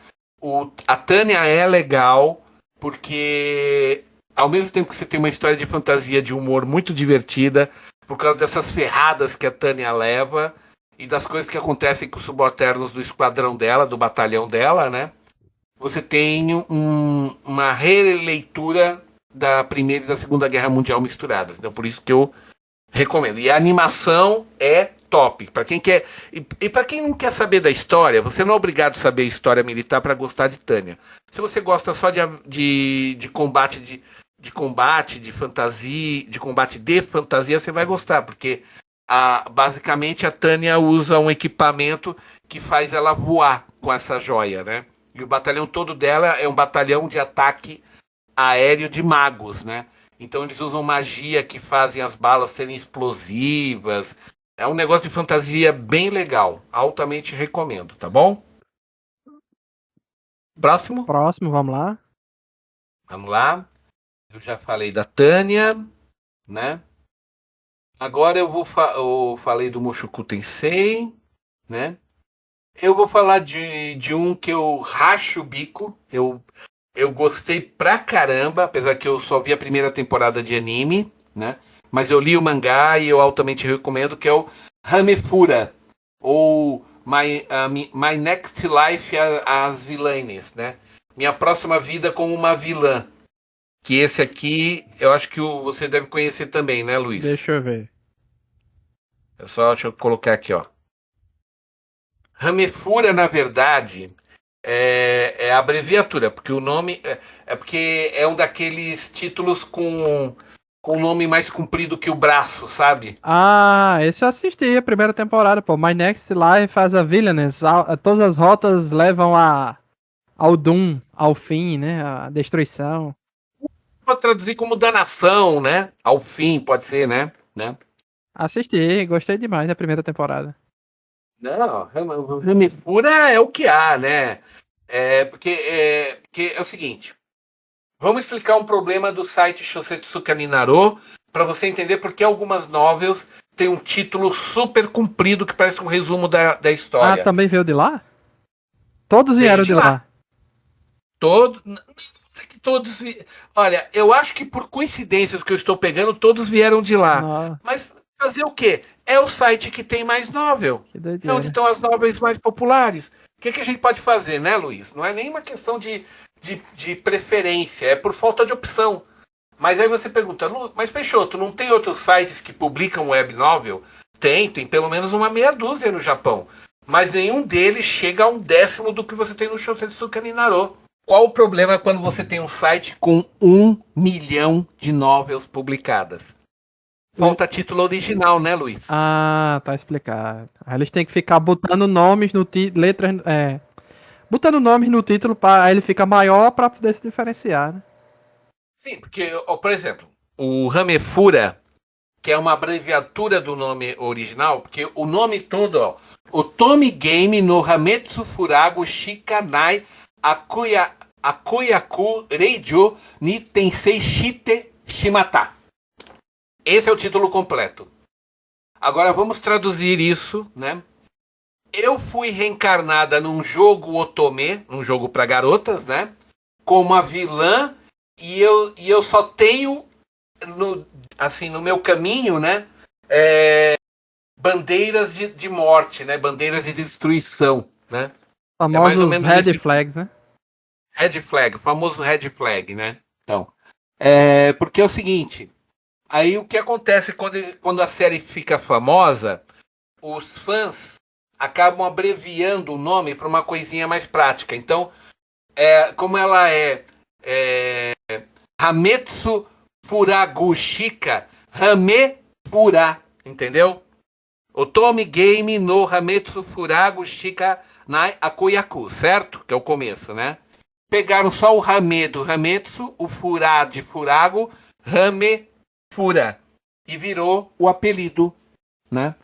a Tânia é legal, porque ao mesmo tempo que você tem uma história de fantasia, de humor muito divertida, por causa dessas ferradas que a Tânia leva e das coisas que acontecem com os subalternos do esquadrão dela, do batalhão dela, né? Você tem uma releitura da Primeira e da Segunda Guerra Mundial misturadas. Então, por isso que eu recomendo. E a animação é top. Para quem quer e para quem não quer saber da história, você não é obrigado a saber a história militar para gostar de Tânia. Se você gosta só de combate de fantasia, de combate de fantasia, você vai gostar, porque basicamente a Tânia usa um equipamento que faz ela voar com essa joia, né? E o batalhão todo dela é um batalhão de ataque aéreo de magos, né? Então eles usam magia que fazem as balas serem explosivas. É um negócio de fantasia bem legal. Altamente recomendo, tá bom? Próximo. Próximo, vamos lá. Vamos lá. Eu já falei da Tânia, né? Agora eu falei do Mushoku Tensei, né? Eu vou falar de um que eu racho o bico. Eu gostei pra caramba, apesar que eu só vi a primeira temporada de anime, né? Mas eu li o mangá e eu altamente recomendo, que é o Hamefura, ou My Next Life as Villains, né? Minha próxima vida como uma vilã. Que esse aqui, eu acho que você deve conhecer também, né, Luiz? Deixa eu ver. Deixa eu colocar aqui, ó. Hamefura, na verdade, é a abreviatura, porque o nome é porque é um daqueles títulos com o nome mais comprido que o braço, sabe? Ah, esse eu assisti a primeira temporada, pô. My Next Life as a Villainess. Todas as rotas levam ao Doom, ao fim, né? A destruição. Pode traduzir como danação, né? Ao fim, pode ser, né? Assisti, gostei demais da primeira temporada. Não, Hamefura é o que há, né? Porque é o seguinte. Vamos explicar um problema do site Shosetsuka Ninaro para você entender por que algumas novels têm um título super comprido que parece um resumo da Ah, história. também veio de lá? Todos Veio vieram de de lá. Todo, todos, olha, eu acho que por coincidências que eu estou pegando, todos vieram de lá. Não. Mas fazer o quê? É o site que tem mais novel. Que É onde doideira. estão as novels mais populares. O que a gente pode fazer, né, Luiz? Não é nenhuma questão de preferência, é por falta de opção. Mas aí você pergunta, mas Peixoto, não tem outros sites que publicam web novel? Tem pelo menos uma meia dúzia no Japão. Mas nenhum deles chega a 1/10 do que você tem no Shousetsu Kaninaro. Qual o problema quando você tem um site com 1 milhão de novels publicadas? Falta título original, né, Luiz? Ah, tá explicado. Aí eles têm que ficar botando nomes no título, letras, botando nomes no título para aí ele fica maior para poder se diferenciar, né? Sim, porque, ó, por exemplo, o Hamefura, que é uma abreviatura do nome original, porque o nome todo, ó, o Tomi Game no Hametsu Furago Shikanai Akoyaku Reijo ni Tensei Shite Shimata. Esse é o título completo. Agora vamos traduzir isso, né? Eu fui reencarnada num jogo otome, um jogo para garotas, né? Como uma vilã e eu só tenho no meu caminho, né? Bandeiras de morte, né? Bandeiras de destruição, né? É mais ou Famosos menos red esse flags, né? red flag, o famoso red flag, né? Então, porque é o seguinte, aí o que acontece quando a série fica famosa, os fãs acabam abreviando o nome para uma coisinha mais prática. Então, como ela é Hametsu Furagushika Hamepura, entendeu? Otome Game no Hametsu Furagushika Nai Akoyaku, certo? Que é o começo, né? Pegaram só o Hame do Hametsu, o Fura de Furago, Hamefura. E virou o apelido, né?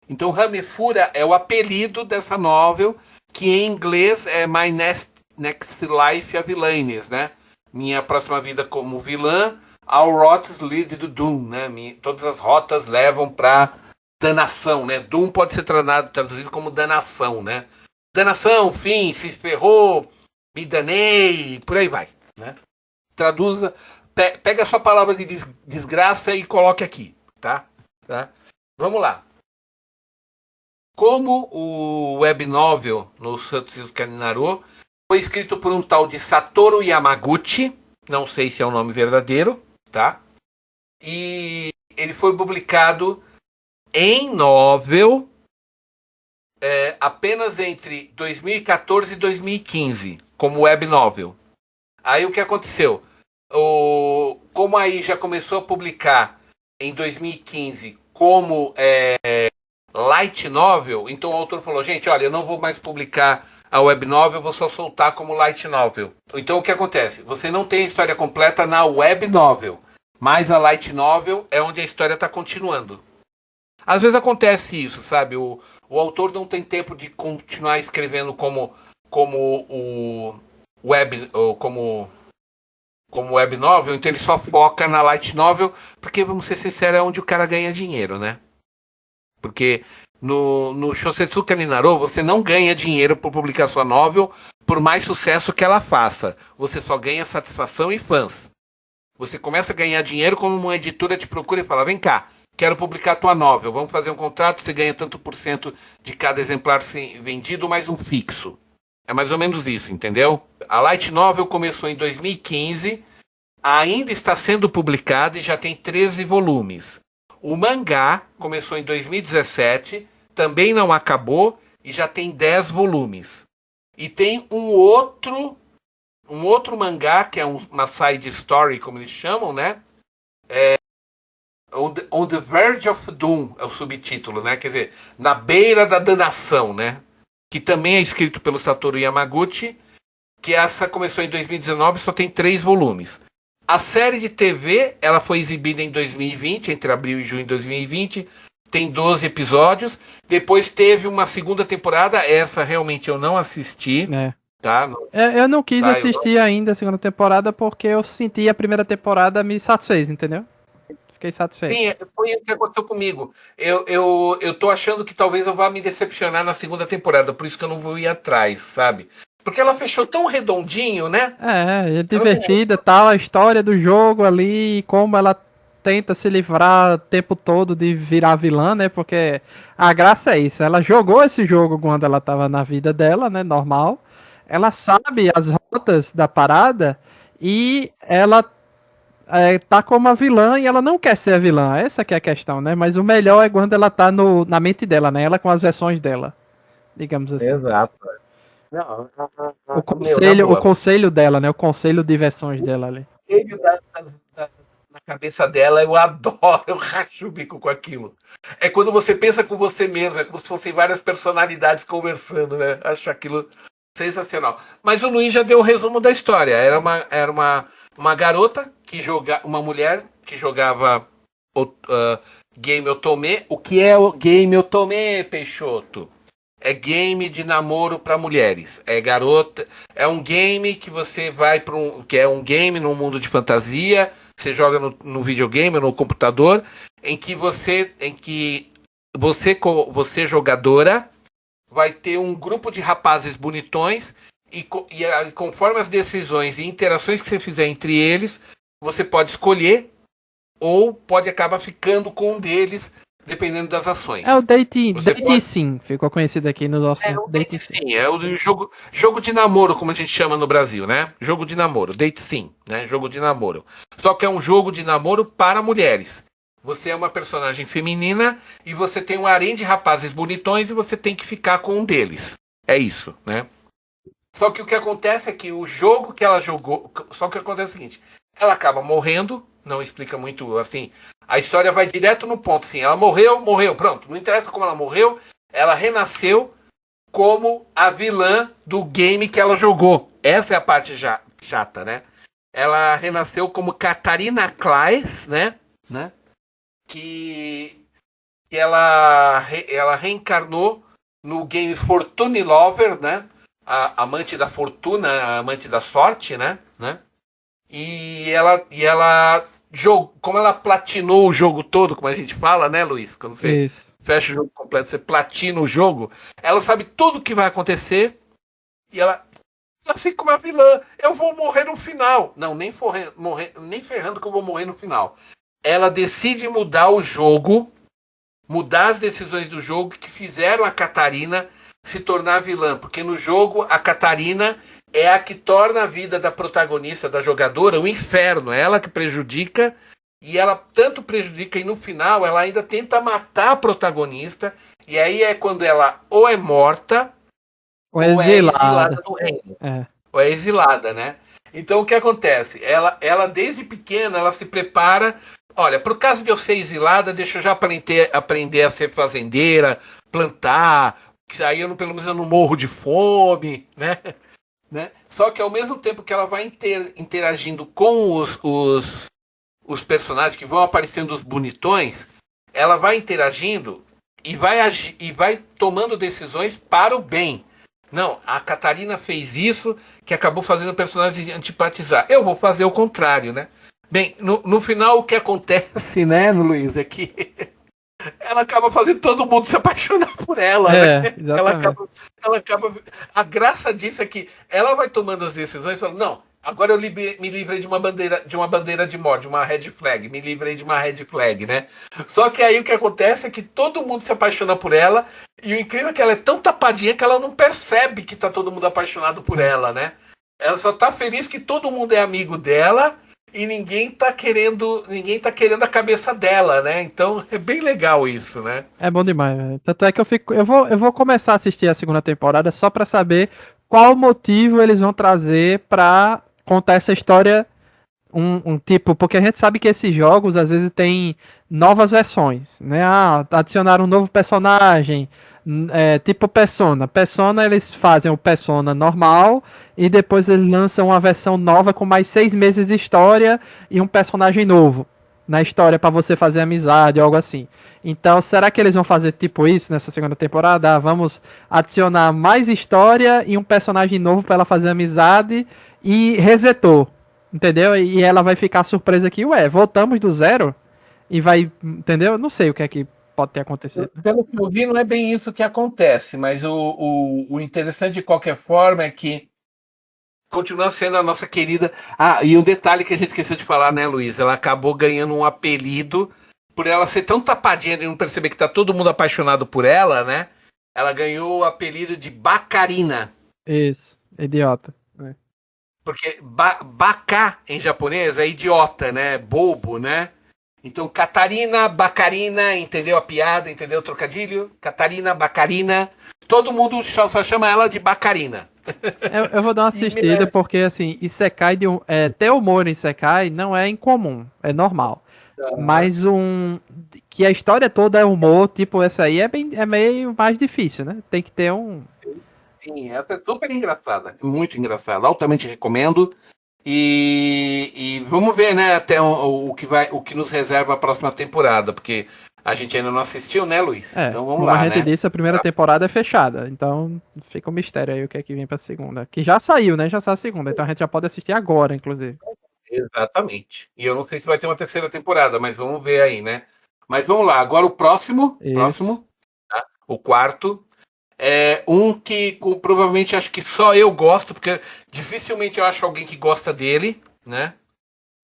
Então, Hamefura é o apelido dessa novel, que em inglês é My Next Life a Villains, né? Minha próxima vida como vilã, All Routes Lead to Doom, né? Todas as rotas levam para danação, né? Doom pode ser traduzido como danação, né? Danação, fim, se ferrou, me danei, por aí vai, né? Traduza, pega a sua palavra de desgraça e coloque aqui, tá? Vamos lá. Como o web novel no Shousetsu Kaninaro foi escrito por um tal de Satoru Yamaguchi, não sei se é o nome verdadeiro, tá? E ele foi publicado em novel apenas entre 2014 e 2015, como web novel. Aí o que aconteceu? Como aí já começou a publicar em 2015 como light novel, então o autor falou, gente, olha, eu não vou mais publicar a web novel, eu vou só soltar como light novel. Então o que acontece? Você não tem a história completa na web novel, mas a light novel é onde a história está continuando. Às vezes acontece isso, sabe? O autor não tem tempo de continuar escrevendo como o web, ou como web novel, então ele só foca na light novel, porque, vamos ser sinceros, é onde o cara ganha dinheiro, né? Porque no Shousetsu Kaninaro você não ganha dinheiro por publicar sua novel, por mais sucesso que ela faça. Você só ganha satisfação e fãs. Você começa a ganhar dinheiro quando uma editora te procura e fala, vem cá, quero publicar tua novel, vamos fazer um contrato, você ganha tanto por cento de cada exemplar vendido, mais um fixo. É mais ou menos isso, entendeu? A light novel começou em 2015, ainda está sendo publicada e já tem 13 volumes. O mangá começou em 2017, também não acabou e já tem 10 volumes. E tem um outro mangá, que é uma side story, como eles chamam, né? On the Verge of Doom é o subtítulo, né? Quer dizer, na beira da danação, né? Que também é escrito pelo Satoru Yamaguchi, que essa começou em 2019 e só tem 3 volumes. A série de TV, ela foi exibida em 2020, entre abril e junho de 2020, tem 12 episódios. Depois teve uma segunda temporada, essa realmente eu não assisti, tá? Eu não quis assistir ainda a segunda temporada porque eu senti a primeira temporada me satisfez, entendeu? Fiquei satisfeito. Sim, foi o que aconteceu comigo. Eu tô achando que talvez eu vá me decepcionar na segunda temporada, por isso que eu não vou ir atrás, sabe? Porque ela fechou tão redondinho, né? É divertida, tal, a história do jogo ali, como ela tenta se livrar o tempo todo de virar vilã, né? Porque a graça é isso. Ela jogou esse jogo quando ela tava na vida dela, né? Normal. Ela sabe as rotas da parada e ela tá como a vilã e ela não quer ser a vilã. Essa que é a questão, né? Mas o melhor é quando ela tá na mente dela, né? Ela com as versões dela, digamos assim. Exato. Não, na O boa. conselho dela, né? O conselho de versões dela ali. Ele na cabeça dela, eu adoro, eu racho o bico com aquilo. É quando você pensa com você mesmo, é como se fossem várias personalidades conversando, né? Acho aquilo sensacional. Mas o Luiz já deu o resumo da história. Uma garota que jogava, uma mulher que jogava Game Otome. O que é o Game Otome, Peixoto? É game de namoro para mulheres. É garota. É um game que você vai para que é um game num mundo de fantasia. Você joga no videogame, no computador, em que você jogadora vai ter um grupo de rapazes bonitões e conforme as decisões e interações que você fizer entre eles, você pode escolher ou pode acabar ficando com um deles, dependendo das É o ações. Você Date pode. Sim, ficou conhecido aqui no nosso, É né? o Date date Sim. sim, é o jogo de namoro, como a gente chama no Brasil, né? Jogo de namoro, date sim, né? Jogo de namoro. Só que é um jogo de namoro para mulheres. Você é uma personagem feminina e você tem um harém de rapazes bonitões e você tem que ficar com um deles. É isso, né? Só que o que acontece é que o jogo que ela jogou. Só que acontece é o seguinte: ela acaba morrendo, não explica muito assim. A história vai direto no ponto, assim. Ela morreu, morreu, pronto. Não interessa como ela morreu, ela renasceu como a vilã do game que ela jogou. Essa é a parte chata, né? Ela renasceu como Katarina Claes, né? Que, ela reencarnou no game Fortune Lover, né? A amante da fortuna, a amante da sorte, né? E ela como ela platinou o jogo todo, como a gente fala, né, Luiz? Quando você Isso. fecha o jogo completo, você platina o jogo, ela sabe tudo o que vai acontecer e ela, assim como a vilã, eu vou morrer no final. Não, nem ferrando que eu vou morrer no final. Ela decide mudar o jogo, mudar as decisões do jogo que fizeram a Catarina se tornar vilã, porque no jogo a Catarina é a que torna a vida da protagonista, da jogadora, um inferno. É ela que prejudica e ela tanto prejudica e no final ela ainda tenta matar a protagonista e aí é quando ela ou é morta O ou é exilada exilada. do reino, É. ou é exilada, né? Então o que acontece? Ela desde pequena ela se prepara. Olha, para o caso de eu ser exilada, deixa eu já aprender a ser fazendeira, plantar, que aí pelo menos eu não morro de fome, né? Só que ao mesmo tempo que ela vai interagindo com os personagens que vão aparecendo os bonitões, ela vai interagindo e vai tomando decisões para o bem. Não, a Catarina fez isso que acabou fazendo o personagem antipatizar. Eu vou fazer o contrário, né? Bem, no final o que acontece, né, Luiz, é que ela acaba fazendo todo mundo se apaixonar por ela, né? É, Ela exatamente. acaba, ela acaba. A graça disso é que ela vai tomando as decisões, falando, não, agora eu me livrei de uma bandeira de morte, de uma red flag, me livrei de uma red flag, né? Só que aí o que acontece é que todo mundo se apaixona por ela, e o incrível é que ela é tão tapadinha que ela não percebe que tá todo mundo apaixonado por É. ela, né? Ela só tá feliz que todo mundo é amigo dela e ninguém tá querendo a cabeça dela, né? Então é bem legal isso, né? É bom demais, velho. Tanto é que eu vou começar a assistir a segunda temporada só pra saber qual motivo eles vão trazer pra contar essa história um tipo, porque a gente sabe que esses jogos às vezes tem novas versões, né? Ah, adicionaram um novo personagem, tipo Persona. Persona eles fazem o Persona normal e depois eles lançam uma versão nova com mais 6 meses de história e um personagem novo na história pra você fazer amizade ou algo assim. Então, será que eles vão fazer tipo isso nessa segunda temporada? Ah, vamos adicionar mais história e um personagem novo pra ela fazer amizade e resetou. Entendeu? E ela vai ficar surpresa que, ué, voltamos do zero e vai, entendeu? Não sei o que é que pode ter acontecido. Pelo que eu vi, não é bem isso que acontece, mas o interessante de qualquer forma é que continua sendo a nossa querida. Ah, e um detalhe que a gente esqueceu de falar, né, Luiz? Ela acabou ganhando um apelido por ela ser tão tapadinha de não perceber que tá todo mundo apaixonado por ela, né? Ela ganhou o apelido de Bacarina. Isso, idiota. Né? Porque baka em japonês é idiota, né? Bobo, né? Então, Catarina, Bacarina, entendeu a piada, entendeu o trocadilho? Catarina, Bacarina. Todo mundo só chama ela de Bacarina. Eu vou dar uma E assistida porque, assim, Isekai ter humor em Isekai não é incomum, é normal. Mas que a história toda é humor, tipo essa aí, é meio mais difícil, né? Tem que ter um. sim, essa é super engraçada, muito engraçada, altamente recomendo. E vamos ver, né, até o que nos reserva a próxima temporada, porque a gente ainda não assistiu, né, Luiz? É, Então vamos como a lá, gente né? disse, a primeira temporada é fechada. Então fica um mistério aí o que é que vem pra segunda. Que já saiu, né? Já saiu a segunda. Então a gente já pode assistir agora, inclusive. Exatamente. E eu não sei se vai ter uma terceira temporada, mas vamos ver aí, né? Mas vamos lá, agora o próximo, Isso. o quarto, é um que provavelmente acho que só eu gosto, porque dificilmente eu acho alguém que gosta dele, né?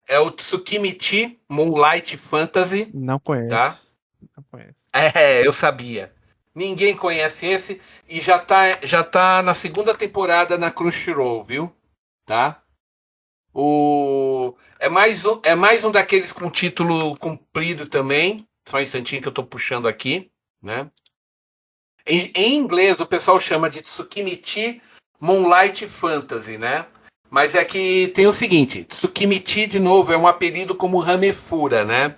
É o Tsukimichi Moonlight Fantasy, Não tá? conheço. Não conheço. É, eu sabia. Ninguém conhece esse e já tá na segunda temporada na Crunchyroll, viu? Tá? É mais um daqueles com título comprido também. Só um instantinho que eu tô puxando aqui, né? Em inglês o pessoal chama de Tsukimichi Moonlight Fantasy, né? Mas é que tem o seguinte, Tsukimichi de novo é um apelido como Hamefura, né?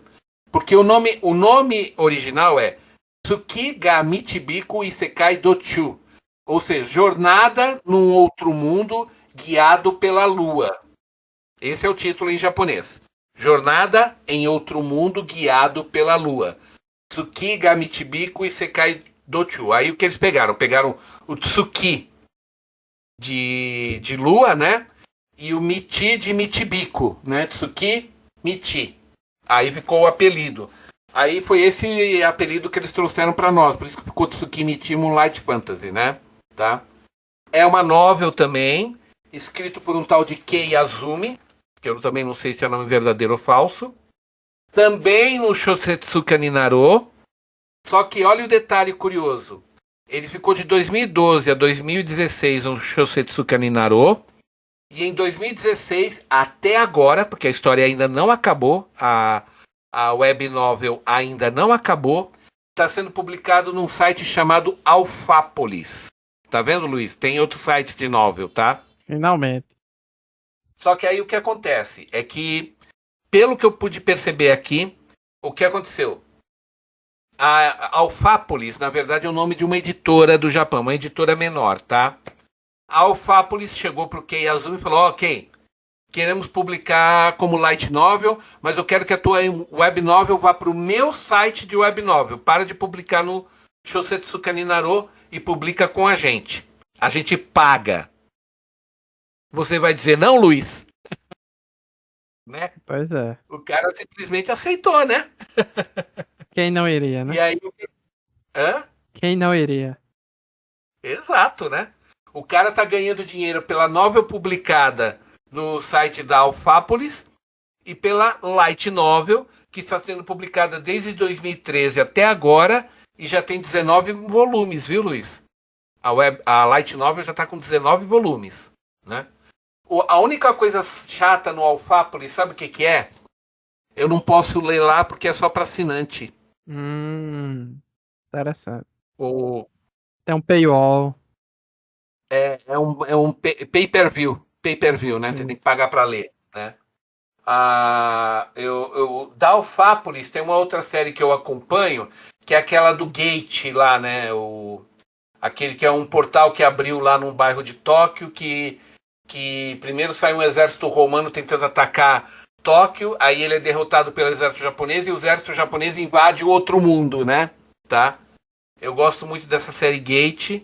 Porque o nome original é Tsuki ga Michibiku Isekai Dochu. Ou seja, jornada num outro mundo guiado pela lua. Esse é o título em japonês. Jornada em outro mundo guiado pela lua. Tsuki ga Michibiku Isekai Dochu. Aí o que eles pegaram? Pegaram o Tsuki de lua, né? E o Michi de Michibiku, né? Tsuki Michi. Aí ficou o apelido. Aí foi esse apelido que eles trouxeram para nós, por isso que ficou Tsukimichi Moonlight Fantasy, né? Tá? É uma novel também, escrito por um tal de Kei Azumi, que eu também não sei se é nome verdadeiro ou falso. Também no Shosetsuka Ninaro, só que olha o detalhe curioso. Ele ficou de 2012 a 2016 no Shosetsuka Ninaro, e em 2016 até agora, porque a história ainda não acabou, a web novel ainda não acabou, está sendo publicado num site chamado Alphapolis. Tá vendo, Luiz? Tem outros sites de novel, tá? Finalmente. Só que aí o que acontece é que, pelo que eu pude perceber aqui, o que aconteceu? A Alphapolis, na verdade, é o nome de uma editora do Japão, uma editora menor, tá? A Alphapolis chegou pro Kei Azumi e falou: ok, queremos publicar como light novel, mas eu quero que a tua web novel vá para o meu site de web novel. Para de publicar no Shosetsuka Ninaro e publica com a gente. A gente paga. Você vai dizer não, Luiz? Né? Pois é. O cara simplesmente aceitou, né? Quem não iria, E né? aí, hã? Quem não iria? Exato, né? O cara tá ganhando dinheiro pela novel publicada no site da Alphapolis e pela Light Novel, que está sendo publicada desde 2013 até agora e já tem 19 volumes, viu, Luiz? A Light Novel já está com 19 volumes, né? A única coisa chata no Alphapolis, sabe o que que é? Eu não posso ler lá porque é só para assinante. Interessante. O, Tem um paywall. é um pay-per-view, pay-per-view, né? Você tem Sim. que pagar para ler, né? Da Alphapolis tem uma outra série que eu acompanho, que é aquela do Gate lá, né? Aquele que é um portal que abriu lá num bairro de Tóquio, que primeiro sai um exército romano tentando atacar Tóquio, aí ele é derrotado pelo exército japonês e o exército japonês invade o outro mundo, né? Tá? Eu gosto muito dessa série Gate,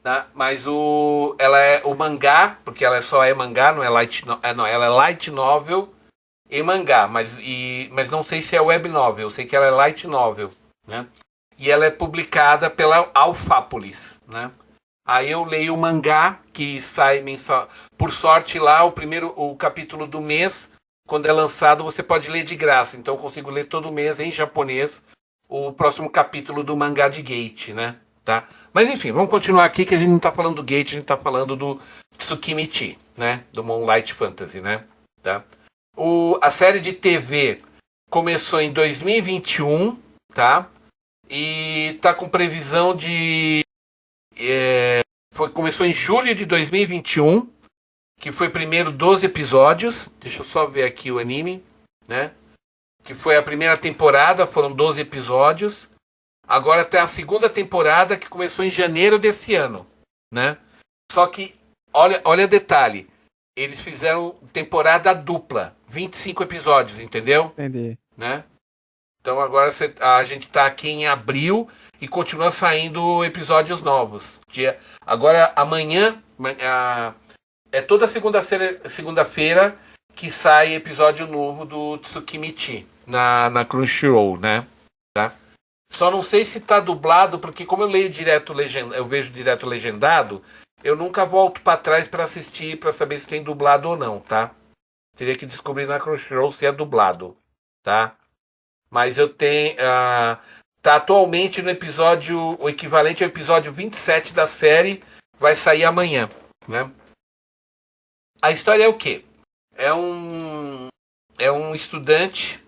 tá? Mas ela é o mangá, porque ela só é mangá, não é light, não, ela é light novel e mangá, mas não sei se é web novel, eu sei que ela é light novel, né? E ela é publicada pela Alphapolis, né? Aí eu leio o mangá, que sai mensal. Por sorte, lá, o capítulo do mês, quando é lançado, você pode ler de graça. Então eu consigo ler todo mês em japonês o próximo capítulo do mangá de Gate, né? Tá? Mas enfim, vamos continuar aqui que a gente não tá falando do Gate, a gente tá falando do Tsukimichi, né? Do Moonlight Fantasy, né? Tá? A série de TV começou em 2021, tá? E tá com previsão de começou em julho de 2021, que foi primeiro 12 episódios. Deixa eu só ver aqui o anime, né? Que foi a primeira temporada, foram 12 episódios. Agora tem a segunda temporada que começou em janeiro desse ano, né? Só que, olha detalhe, eles fizeram temporada dupla, 25 episódios, entendeu? Entendi. Né? Então agora a gente está aqui em abril e continua saindo episódios novos. Agora amanhã é toda segunda-feira que sai episódio novo do Tsukimichi na Crunchyroll, né? Tá? Só não sei se tá dublado, porque como eu leio direto eu vejo direto legendado, eu nunca volto para trás para assistir para saber se tem dublado ou não, tá? Teria que descobrir na Crunchyroll se é dublado, tá? Mas eu tenho. Tá atualmente no episódio. O equivalente ao episódio 27 da série. Vai sair amanhã. Né? A história é o quê? É um. É um estudante.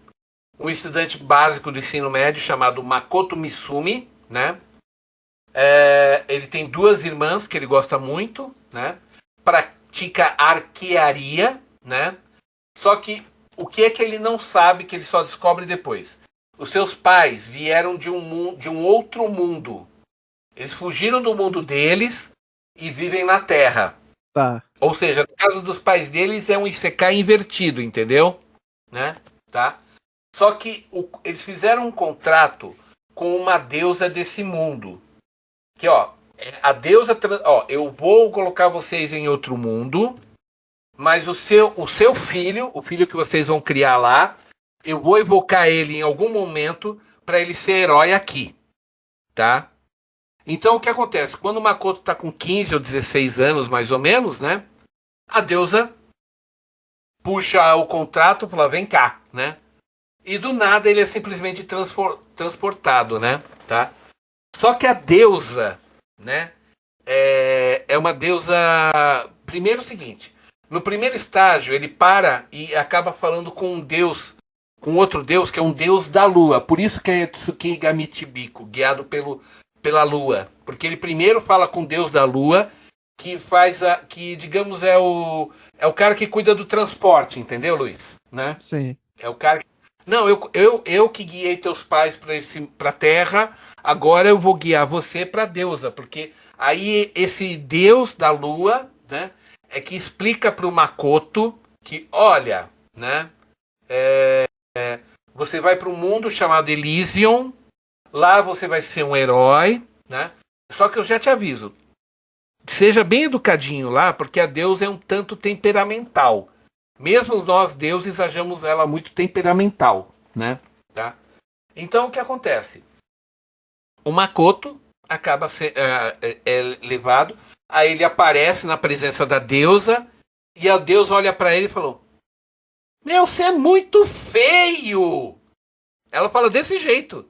Um estudante básico do ensino médio chamado Makoto Misumi. Né? Ele tem duas irmãs que ele gosta muito. Né? Pratica arquearia. Né? Só que o que é que ele não sabe, que ele só descobre depois? Os seus pais vieram de um outro mundo. Eles fugiram do mundo deles e vivem na Terra. Tá. Ou seja, no caso dos pais deles é um Isekai invertido, entendeu? Né? Tá? Só que eles fizeram um contrato com uma deusa desse mundo. Que, ó, a deusa... Ó, eu vou colocar vocês em outro mundo, mas o seu filho, o filho que vocês vão criar lá, eu vou evocar ele em algum momento para ele ser herói aqui, tá? Então o que acontece? Quando o Makoto está com 15 ou 16 anos, mais ou menos, né? A deusa puxa o contrato e fala, vem cá, né? E do nada ele é simplesmente transportado, né? Tá? Só que a deusa, né? É uma deusa... Primeiro o seguinte, no primeiro estágio ele para e acaba falando com um deus, com outro deus, que é um deus da lua. Por isso que é Tsuki Gamitibico, guiado pela lua. Porque ele primeiro fala com o deus da lua, que digamos é o cara que cuida do transporte, entendeu, Luiz? Né? Sim. É o cara que... Não, eu que guiei teus pais pra terra, agora eu vou guiar você pra deusa, porque aí esse deus da lua, né, é que explica pro Makoto que, olha, né, você vai para um mundo chamado Elysium, lá você vai ser um herói, né? Só que eu já te aviso, seja bem educadinho lá, porque a deusa é um tanto temperamental. Mesmo nós deuses achamos ela muito temperamental, né? Tá? Então o que acontece? O Makoto acaba é levado, aí ele aparece na presença da deusa e a deusa olha para ele e falou: "Meu, você é muito feio". Ela fala desse jeito.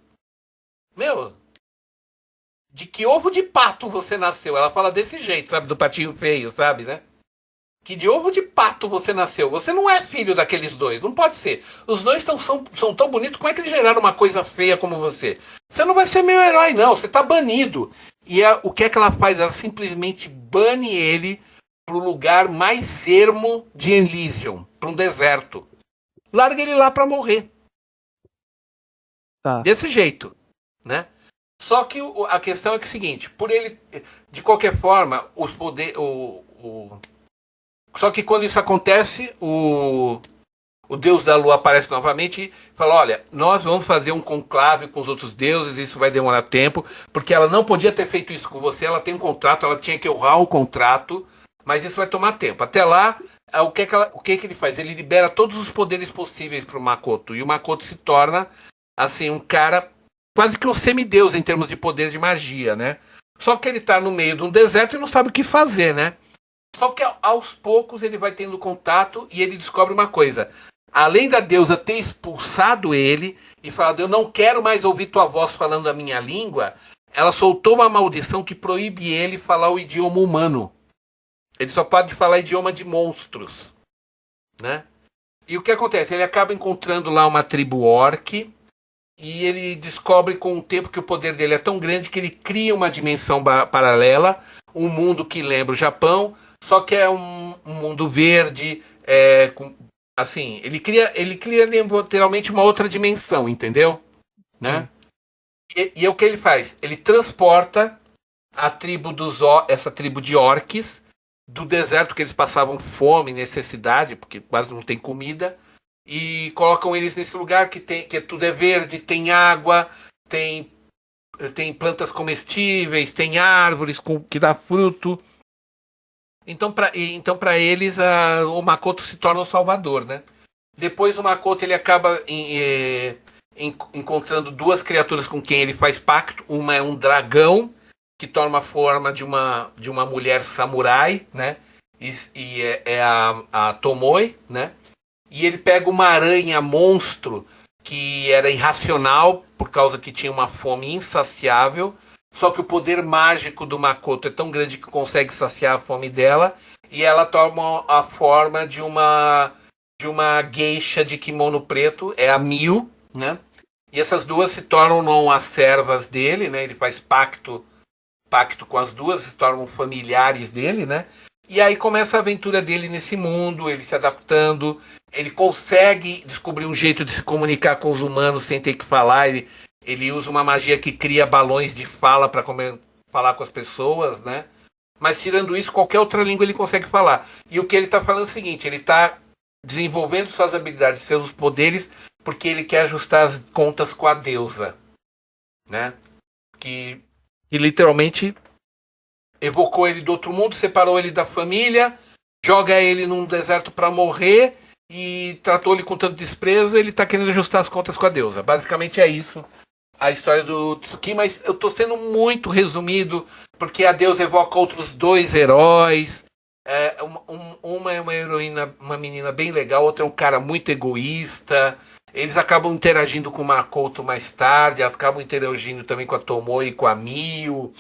Meu, de que ovo de pato você nasceu? Ela fala desse jeito, sabe? Do patinho feio, sabe, né? Que de ovo de pato você nasceu? Você não é filho daqueles dois, não pode ser. Os dois são tão bonitos, como é que eles geraram uma coisa feia como você? Você não vai ser meu herói, não, você tá banido. E o que é que ela faz? Ela simplesmente bane ele pro lugar mais ermo de Elysium, pra um deserto. Larga ele lá pra morrer. Tá. Desse jeito, né? Só que a questão é que é o seguinte, por ele, de qualquer forma, os poderes... Só que quando isso acontece, o deus da lua aparece novamente e fala: olha, nós vamos fazer um conclave com os outros deuses, isso vai demorar tempo, porque ela não podia ter feito isso com você, ela tem um contrato, ela tinha que honrar o contrato, mas isso vai tomar tempo. Até lá, o que ele faz? Ele libera todos os poderes possíveis para o Makoto, e o Makoto se torna, assim, um cara quase que um semideus em termos de poder de magia, né? Só que ele tá no meio de um deserto e não sabe o que fazer, né? Só que aos poucos ele vai tendo contato e ele descobre uma coisa. Além da deusa ter expulsado ele e falado, eu não quero mais ouvir tua voz falando a minha língua, ela soltou uma maldição que proíbe ele falar o idioma humano. Ele só pode falar idioma de monstros, né? E o que acontece? Ele acaba encontrando lá uma tribo orc e ele descobre com o tempo que o poder dele é tão grande que ele cria uma dimensão paralela, um mundo que lembra o Japão, só que é um mundo verde, assim, ele cria literalmente uma outra dimensão, entendeu? Né? E o que ele faz? Ele transporta a tribo essa tribo de orques do deserto que eles passavam fome, necessidade, porque quase não tem comida, e colocam eles nesse lugar que tudo é verde, tem água, tem, tem plantas comestíveis, tem árvores que dá fruto. Então para eles, o Makoto se torna o salvador, né? Depois o Makoto ele acaba encontrando duas criaturas com quem ele faz pacto. Uma é um dragão que toma a forma de uma mulher samurai, né? E é a Tomoe, né? E ele pega uma aranha monstro que era irracional por causa que tinha uma fome insaciável. Só que o poder mágico do Makoto é tão grande que consegue saciar a fome dela. E ela toma a forma de uma geisha de kimono preto, é a Miu, né? E essas duas se tornam as servas dele, né? Ele faz pacto com as duas, se tornam familiares dele, né? E aí começa a aventura dele nesse mundo, ele se adaptando, ele consegue descobrir um jeito de se comunicar com os humanos sem ter que falar, ele usa uma magia que cria balões de fala para falar com as pessoas, né? Mas tirando isso, qualquer outra língua ele consegue falar. E o que ele está falando é o seguinte, ele está desenvolvendo suas habilidades, seus poderes, porque ele quer ajustar as contas com a deusa, né? Que literalmente evocou ele do outro mundo, separou ele da família, joga ele num deserto para morrer e tratou ele com tanto desprezo, ele tá querendo ajustar as contas com a deusa. Basicamente é isso a história do Tsuki, mas eu tô sendo muito resumido, porque a deusa evoca outros dois heróis. Uma é uma heroína, uma menina bem legal, outra é um cara muito egoísta. Eles acabam interagindo com o Makoto mais tarde, acabam interagindo também com a Tomoe e com a Miu.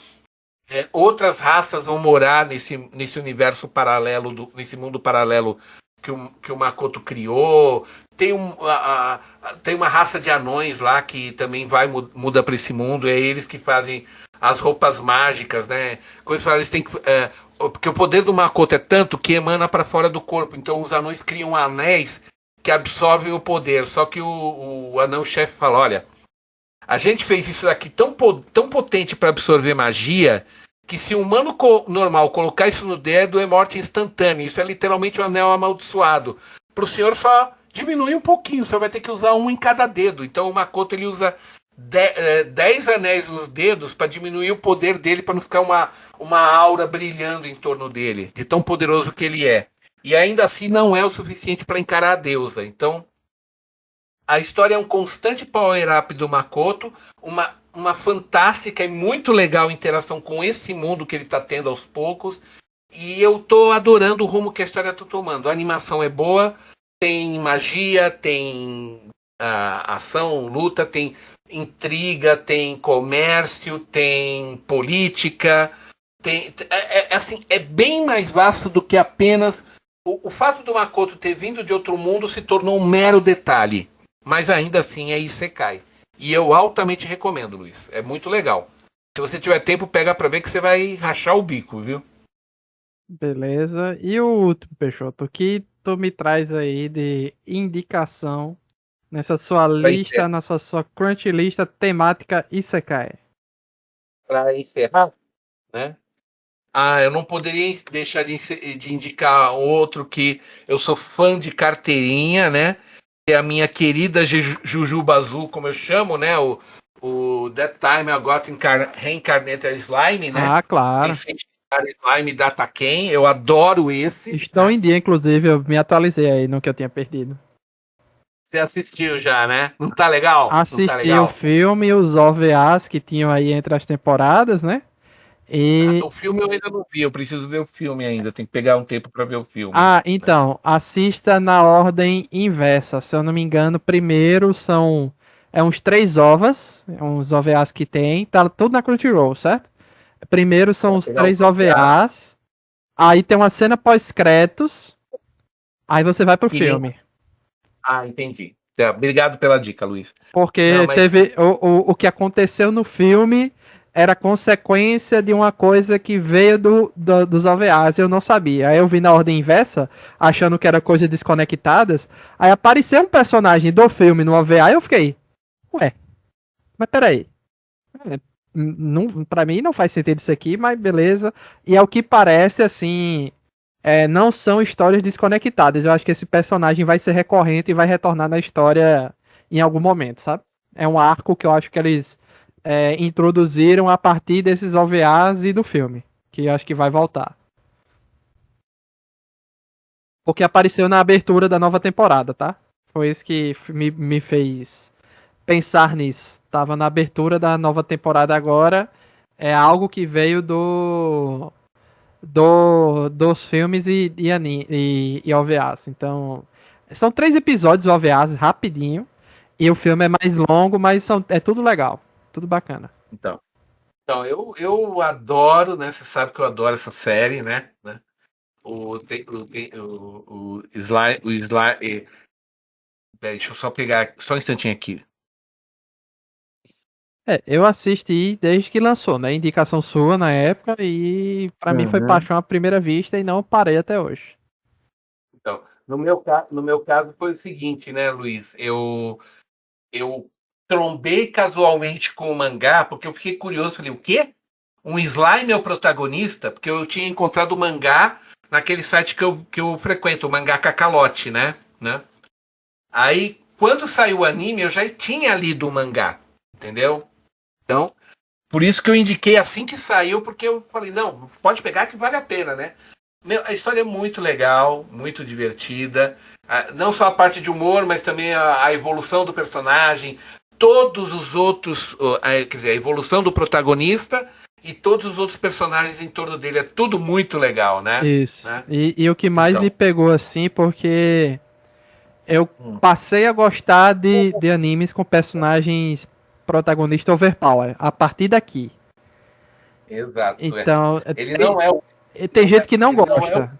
Outras raças vão morar nesse universo paralelo, nesse mundo paralelo que o Makoto criou. Tem uma raça de anões lá que também muda para esse mundo. É eles que fazem as roupas mágicas, né? Eles têm porque o poder do Makoto é tanto que emana para fora do corpo. Então os anões criam anéis que absorvem o poder. Só que o anão-chefe fala, olha, a gente fez isso aqui tão potente para absorver magia que se um humano normal colocar isso no dedo é morte instantânea. Isso é literalmente um anel amaldiçoado. Para o senhor só diminui um pouquinho, o senhor vai ter que usar um em cada dedo. Então o Makoto ele usa 10 anéis nos dedos para diminuir o poder dele, para não ficar uma aura brilhando em torno dele, de tão poderoso que ele é. E ainda assim não é o suficiente para encarar a deusa. Então a história é um constante power-up do Makoto, uma fantástica e muito legal interação com esse mundo que ele está tendo aos poucos. E eu tô adorando o rumo que a história está tomando. A animação é boa, tem magia, tem ação, luta, tem intriga, tem comércio, tem política. Assim, é bem mais vasto do que apenas... O fato do Makoto ter vindo de outro mundo se tornou um mero detalhe. Mas ainda assim é Isekai. E eu altamente recomendo, Luiz. É muito legal. Se você tiver tempo, pega pra ver que você vai rachar o bico, viu? Beleza. E o último, Peixoto, o que tu me traz aí de indicação nessa sua lista, nessa sua crunch lista temática Isekai? Pra encerrar, né? Eu não poderia deixar de indicar outro que eu sou fã de carteirinha, né? Que é a minha querida Jujuba Azul, como eu chamo, né? O That Time I Got Reincarnated Slime, né? Ah, claro. Slime da Taken, eu adoro esse. Estão Né? em dia, inclusive, eu me atualizei aí no que eu tinha perdido. Você assistiu já, né? Não tá legal? Não tá Assisti o legal? filme e os OVAs que tinham aí entre as temporadas, né? E O filme eu ainda não vi, eu preciso ver o filme ainda, tem que pegar um tempo para ver o filme. Né? então, assista na ordem inversa. Se eu não me engano, primeiro são uns três ovas, uns OVAs que tem, tá tudo na Crunchyroll, certo? Primeiro são Vou os pegar o três OVA OVAs, aí tem uma cena pós-créditos, aí você vai pro e link. filme. Ah, entendi. Tá, obrigado pela dica, Luiz. Não, Porque mas teve o que aconteceu no filme era consequência de uma coisa que veio dos OVAs e eu não sabia. Aí eu vi na ordem inversa, achando que era coisas desconectadas. Aí apareceu um personagem do filme no OVA e eu fiquei, ué, mas peraí. É, não, pra mim não faz sentido isso aqui, mas beleza. E ao que parece, assim, não são histórias desconectadas. Eu acho que esse personagem vai ser recorrente e vai retornar na história em algum momento, sabe? É um arco que eu acho que eles introduziram a partir desses OVAs e do filme. Que eu acho que vai voltar. Porque apareceu na abertura da nova temporada, tá? Foi isso que me fez pensar nisso. Tava na abertura da nova temporada agora. É algo que veio dos filmes e OVAs. Então, são três episódios OVAs rapidinho. E o filme é mais longo, mas é tudo legal. Tudo bacana. então, eu adoro, né? Você sabe que eu adoro essa série, né? O Sly, peraí, deixa eu só pegar só um instantinho aqui. Eu assisti desde que lançou, né? Indicação sua na época e pra mim foi Uhum. paixão à primeira vista e não parei até hoje. Então, no meu caso foi o seguinte, né, Luiz? Eu trombei casualmente com o mangá porque eu fiquei curioso, falei, o quê? Um slime é o protagonista? Porque eu tinha encontrado o mangá naquele site que eu frequento, o Mangá Cacalote, né? Aí, quando saiu o anime, eu já tinha lido o mangá, entendeu? Então, por isso que eu indiquei assim que saiu, porque eu falei, não, pode pegar que vale a pena, né? Meu, a história é muito legal, muito divertida. Não só a parte de humor, mas também a evolução do personagem, todos os outros, quer dizer, a evolução do protagonista e todos os outros personagens em torno dele. É tudo muito legal, né? Isso. Né? E o que mais me Então. pegou assim, porque eu Hum, passei a gostar de animes com personagens protagonistas overpower a partir daqui. exato. É. Então, Ele não é o. tem gente que não Ele não é o. gosta.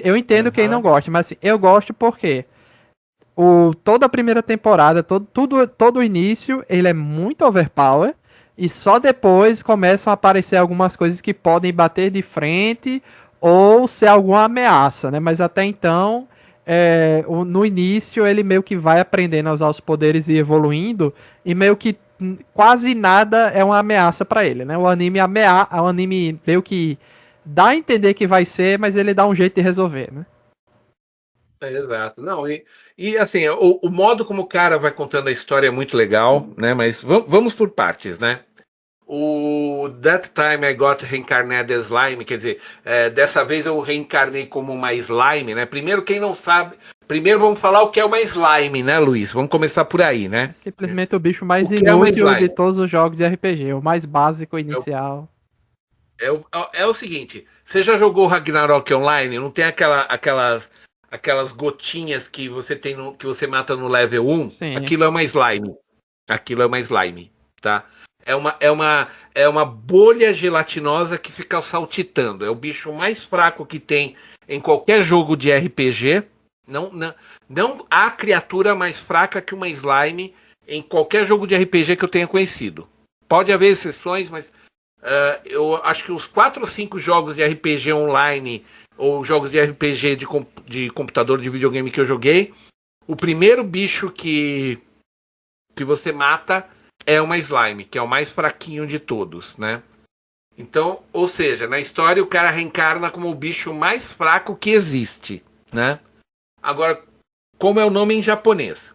Eu entendo quem não Uhum. gosta, mas assim, eu gosto porque toda a primeira temporada, todo o início, ele é muito overpower. E só depois começam a aparecer algumas coisas que podem bater de frente ou ser alguma ameaça, né? Mas até então, no início, ele meio que vai aprendendo a usar os poderes e evoluindo. E meio que quase nada é uma ameaça para ele, né? O anime meio que dá a entender que vai ser, mas ele dá um jeito de resolver, né? Exato. Não, e assim, o modo como o cara vai contando a história é muito legal, né? Mas vamos por partes, né? O That Time I Got Reincarnated as Slime, quer dizer, dessa vez eu reencarnei como uma slime, né? Primeiro, quem não sabe, primeiro vamos falar o que é uma slime, né, Luiz? Vamos começar por aí, É né? simplesmente o bicho mais O que é uma inútil de slime? todos os jogos de RPG, o mais básico É o, inicial. é o seguinte, você já jogou Ragnarok Online? Não tem aquelas gotinhas que você tem que você mata no level 1? Sim. Aquilo é uma slime. Aquilo é uma slime, tá? É uma bolha gelatinosa que fica saltitando. É o bicho mais fraco que tem em qualquer jogo de RPG. Não, não, não há criatura mais fraca que uma slime em qualquer jogo de RPG que eu tenha conhecido. Pode haver exceções, mas eu acho que uns 4 ou 5 jogos de RPG online ou jogos de RPG de computador de videogame que eu joguei, o primeiro bicho que você mata é uma slime, que é o mais fraquinho de todos, né? Então, ou seja, na história o cara reencarna como o bicho mais fraco que existe, né? Agora, como é o nome em japonês?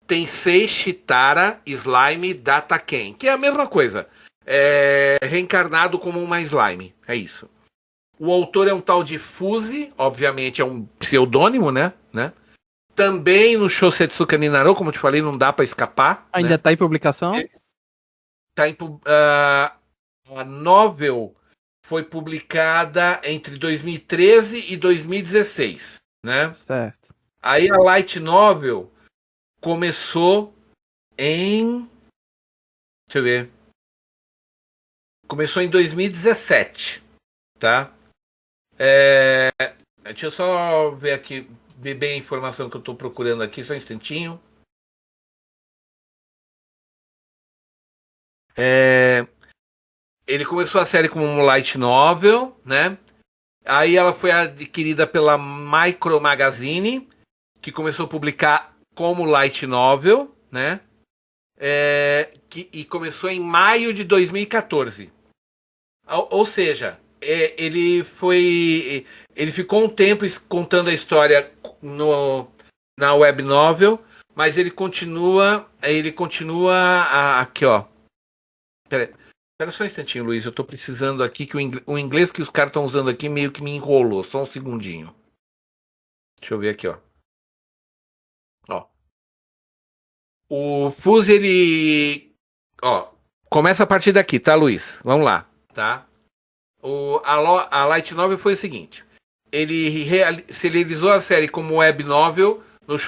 Tensei Shitara Slime Dataken, que é a mesma coisa. É reencarnado como uma slime, é isso. O autor é um tal de Fuse, obviamente é um pseudônimo, né? Também no Shosetsuka Ninaro, como eu te falei, não dá para escapar, Ainda né? tá em publicação? Tá em, a novel foi publicada entre 2013 e 2016, né? Certo. Aí a Light Novel começou em... Deixa eu ver. Começou em 2017, tá? Deixa eu só ver aqui, ver bem a informação que eu estou procurando aqui, só um instantinho. Ele começou a série como um light novel, né? Aí ela foi adquirida pela Micro Magazine, que começou a publicar como light novel, né? E começou em maio de 2014. Ou seja, ele ficou um tempo contando a história na web novel, mas ele continua aqui, ó. Espera só um instantinho, Luiz. Eu tô precisando aqui que o inglês que os caras estão usando aqui meio que me enrolou. Só um segundinho. Deixa eu ver aqui, ó. Ó. O Fuse, ó, começa a partir daqui, tá, Luiz? Vamos lá, tá? A Light Novel foi o seguinte. Se realizou a série como web novel no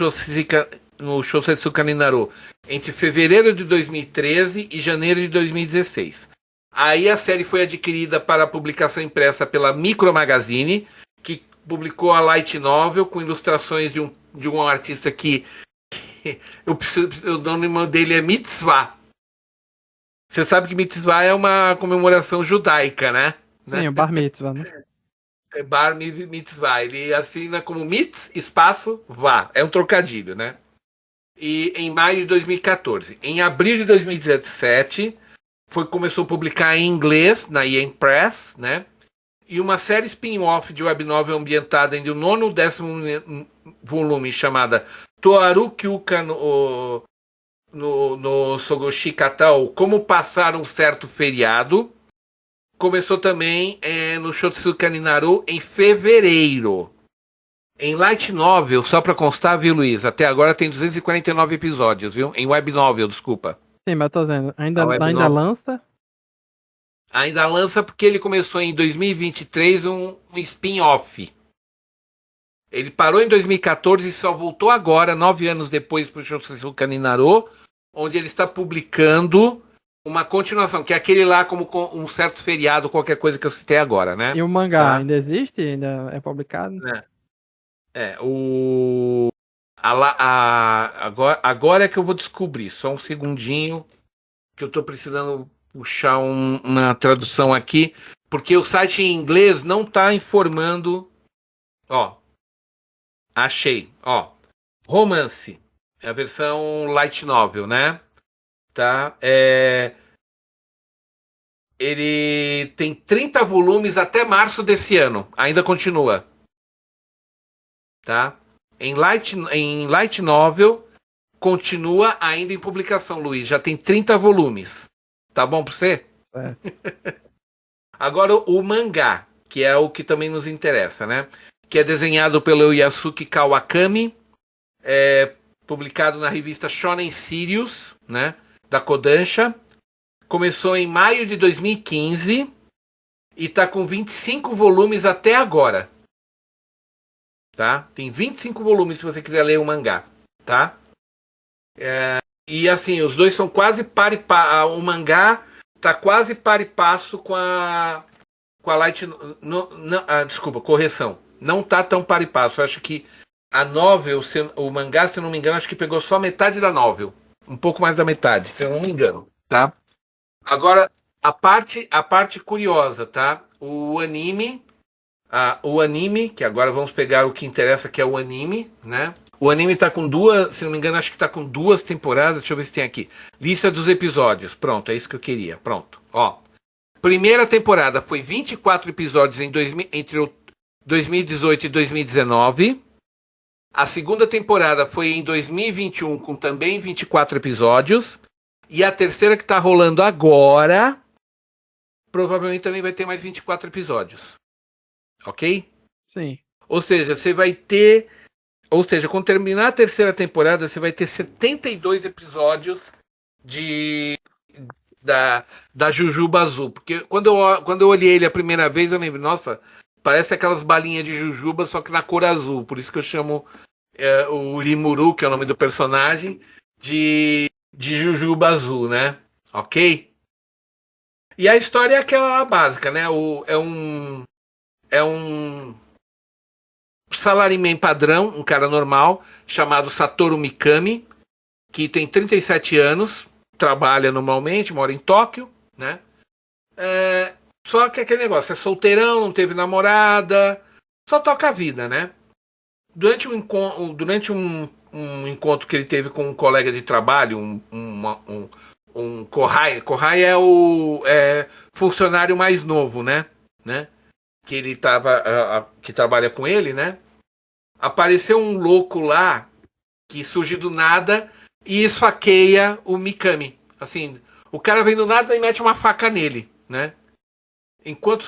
Shousetsuka ni Naru entre fevereiro de 2013 e janeiro de 2016. Aí a série foi adquirida para publicação impressa pela Micro Magazine, que publicou a Light Novel com ilustrações de um artista que o nome dele é Mitzvah. Você sabe que Mitzvah é uma comemoração judaica, né? Sim, o Bar Mitzvah, né? É Bar Mitzvah. Ele assina como Mitz, espaço, Vá. É um trocadilho, né? E em maio de 2014. Em abril de 2017, começou a publicar em inglês, na EM Press, né? E uma série spin-off de web novel ambientada entre o nono e o 10º volume, chamada Toaru Kyuka no Sogoshi Katao, Como Passar um Certo Feriado. Começou também no Shotsuka ni Naru em fevereiro. Em Light Novel, só pra constar, viu, Luiz? Até agora tem 249 episódios, viu? Em Web Novel, desculpa. Sim, mas eu tô dizendo, ainda Novel lança? ainda lança porque ele começou em 2023 um spin-off. Ele parou em 2014 e só voltou agora, 9 anos depois, pro Shotsuka ni Naru, onde ele está publicando uma continuação, que é aquele lá como um certo feriado, qualquer coisa que eu citei agora, né? E o mangá Tá? ainda existe? Ainda é publicado? O. Agora é que eu vou descobrir. Só um segundinho. Que eu tô precisando puxar uma tradução aqui. Porque o site em inglês não tá informando. Ó. Achei. Ó. Romance. É a versão light novel, né? Tá? Ele tem 30 volumes até março desse ano. Ainda continua. Tá? Em Light Novel, continua ainda em publicação, Luiz. Já tem 30 volumes. Tá bom pra você? Agora o mangá, que é o que também nos interessa, né? Que é desenhado pelo Yasuki Kawakami, publicado na revista Shonen Sirius, né? Da Kodansha. Começou em maio de 2015 e tá com 25 volumes até agora. Tá? Tem 25 volumes se você quiser ler o mangá, tá? E assim, os dois são quase par e passo. O mangá tá quase par e passo com a Light. Desculpa, correção. Não tá tão par e passo. Eu acho que a novel, o mangá, se eu não me engano, acho que pegou só metade da novel. Um pouco mais da metade, se eu não me engano, tá? Agora, a parte curiosa, tá? O anime, que agora vamos pegar o que interessa, que é o anime, né? O anime tá com duas, se não me engano, acho que tá com 2 temporadas. Deixa eu ver se tem aqui. Lista dos episódios. Pronto, é isso que eu queria. Pronto. Ó. Primeira temporada foi 24 episódios entre 2018 e 2019. A segunda temporada foi em 2021 com também 24 episódios. E a terceira que tá rolando agora, provavelmente também vai ter mais 24 episódios. Ok? Sim. Ou seja, você vai ter... Ou seja, quando terminar a terceira temporada, você vai ter 72 episódios da Jujuba Azul. Porque quando eu olhei ele a primeira vez, eu lembrei, nossa, parece aquelas balinhas de jujuba, só que na cor azul. Por isso que eu chamo o Rimuru, que é o nome do personagem, de Jujuba Azul, né? Ok? E a história é aquela básica, né? É um salaryman padrão, um cara normal, chamado Satoru Mikami, que tem 37 anos, trabalha normalmente, mora em Tóquio, né? Só que aquele negócio, é solteirão, não teve namorada, só toca a vida, né? Durante um encontro que ele teve com um colega de trabalho, um Kohai é o funcionário mais novo, né? Que ele que trabalha com ele, né? Apareceu um louco lá que surge do nada e esfaqueia o Mikami. Assim, o cara vem do nada e mete uma faca nele, né? Enquanto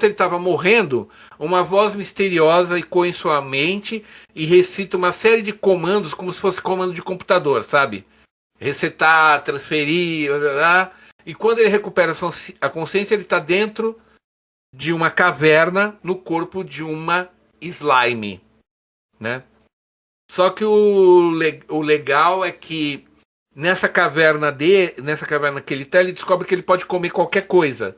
ele estava morrendo, uma voz misteriosa ecoa em sua mente e recita uma série de comandos como se fosse comando de computador, sabe? Resetar, transferir, blá, blá, blá. E quando ele recupera a consciência, ele está dentro de uma caverna no corpo de uma slime, né? Só que o legal é que nessa caverna que ele tá, ele descobre que ele pode comer qualquer coisa.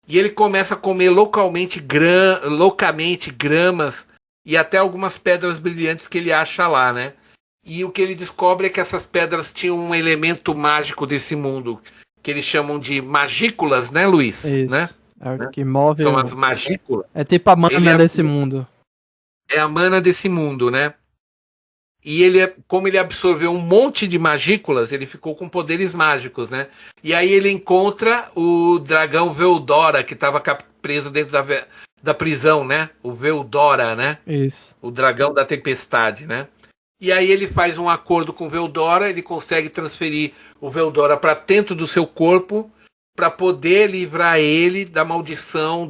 E ele começa a comer loucamente gramas e até algumas pedras brilhantes que ele acha lá, né? E o que ele descobre é que essas pedras tinham um elemento mágico desse mundo, que eles chamam de magículas, né, Luiz? Né? Isso. É o que move. São as magículas. É tipo a mana desse mundo. É a mana desse mundo, né? E como ele absorveu um monte de magículas, ele ficou com poderes mágicos, né? E aí ele encontra o dragão Veldora, que estava preso dentro da prisão, né? O Veldora, né? Isso. O dragão da tempestade, né? E aí ele faz um acordo com o Veldora, ele consegue transferir o Veldora para dentro do seu corpo para poder livrar ele da maldição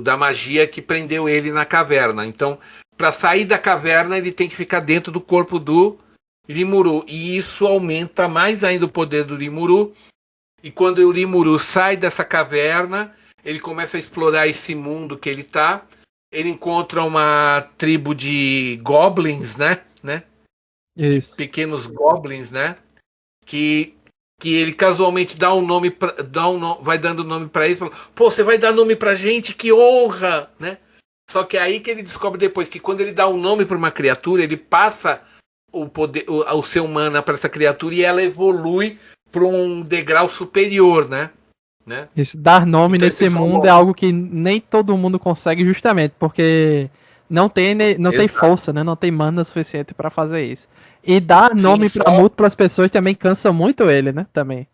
da magia que prendeu ele na caverna. Então, para sair da caverna, ele tem que ficar dentro do corpo do Rimuru. E isso aumenta mais ainda o poder do Rimuru. E quando o Rimuru sai dessa caverna, ele começa a explorar esse mundo que ele tá. Ele encontra uma tribo de goblins, né? Isso. De pequenos goblins, né? Que ele casualmente dá um nome, vai dando nome para eles. Fala, pô, você vai dar nome pra gente? Que honra, né? Só que é aí que ele descobre depois que quando ele dá um nome para uma criatura, ele passa o poder, o seu mana para essa criatura e ela evolui para um degrau superior, né? Isso, dar nome Então, nesse mundo é algo que nem todo mundo consegue, justamente porque não tem força, né? Não tem mana suficiente para fazer isso. E dar nome para múltiplas pessoas também cansa muito ele, né? Também.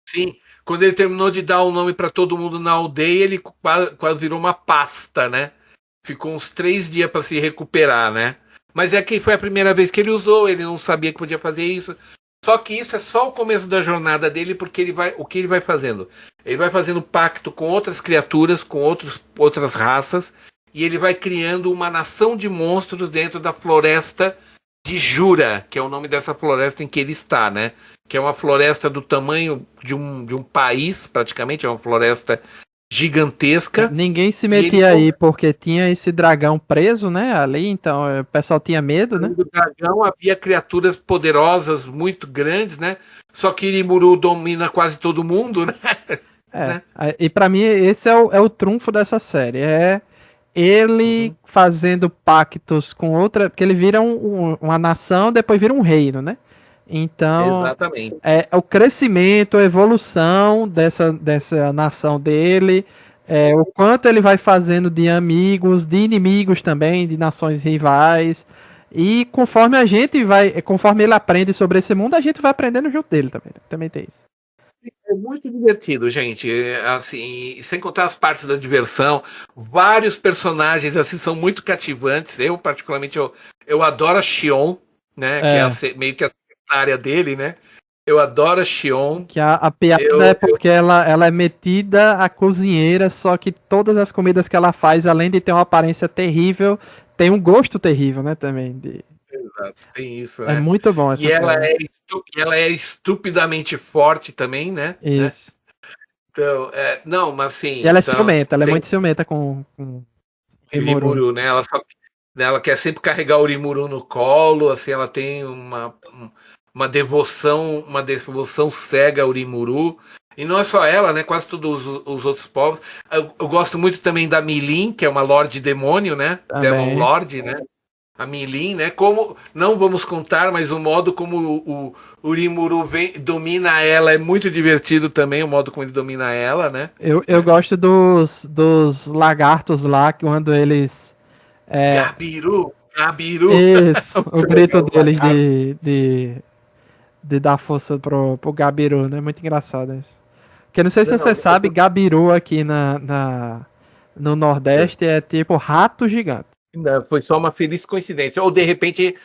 Sim. Quando ele terminou de dar o nome para todo mundo na aldeia, ele quase virou uma pasta, né? Ficou uns 3 dias para se recuperar, né? Mas é que foi a primeira vez que ele usou, ele não sabia que podia fazer isso. Só que isso é só o começo da jornada dele, porque o que ele vai fazendo? Ele vai fazendo pacto com outras criaturas, com outras raças, e ele vai criando uma nação de monstros dentro da floresta de Jura, que é o nome dessa floresta em que ele está, né? Que é uma floresta do tamanho de um país, praticamente, é uma floresta gigantesca. Ninguém se metia aí porque tinha esse dragão preso, né? Ali, então o pessoal tinha medo, né? No dragão havia criaturas poderosas, muito grandes, né? Só que Rimuru domina quase todo mundo, né? E pra mim esse é o trunfo dessa série. É ele fazendo pactos com outra. Porque ele vira uma nação, depois vira um reino, né? Então, exatamente. É o crescimento, a evolução dessa nação dele, o quanto ele vai fazendo de amigos, de inimigos também, de nações rivais. E conforme conforme ele aprende sobre esse mundo, a gente vai aprendendo junto dele também. Também tem isso. É muito divertido, gente. Assim, sem contar as partes da diversão, vários personagens assim são muito cativantes. Eu particularmente eu adoro a Xion, né? Que é meio que a secretária dele, né? Eu adoro a Xion. Que a piada é porque ela é metida a cozinheira, só que todas as comidas que ela faz, além de ter uma aparência terrível, tem um gosto terrível, né? Também. Tem isso, É né? muito bom essa E ela série. ela é estupidamente forte também, né? Isso. Então, não, mas E assim, ela é ciumenta, ela é tem muito ciumenta com o Rimuru. Rimuru, né? Ela quer sempre carregar o Rimuru no colo, assim, ela tem uma devoção cega ao Rimuru. E não é só ela, né? Quase todos os outros povos. Eu gosto muito também da Milin, que é uma Lorde Demônio, né? Demon Também. Lord, né? A Milin, né? Como não vamos contar, mas o modo como o Rimuru domina ela é muito divertido também, o modo como ele domina ela, né? Eu gosto dos lagartos lá, quando eles. É, Gabiru, Gabiru. isso, o Muito grito legal, o deles lagarto. de dar força pro Gabiru, né? Muito engraçado isso. Porque não sei se você Não, sabe, Gabiru aqui no Nordeste é tipo rato gigante. não, foi só uma feliz coincidência. Ou de repente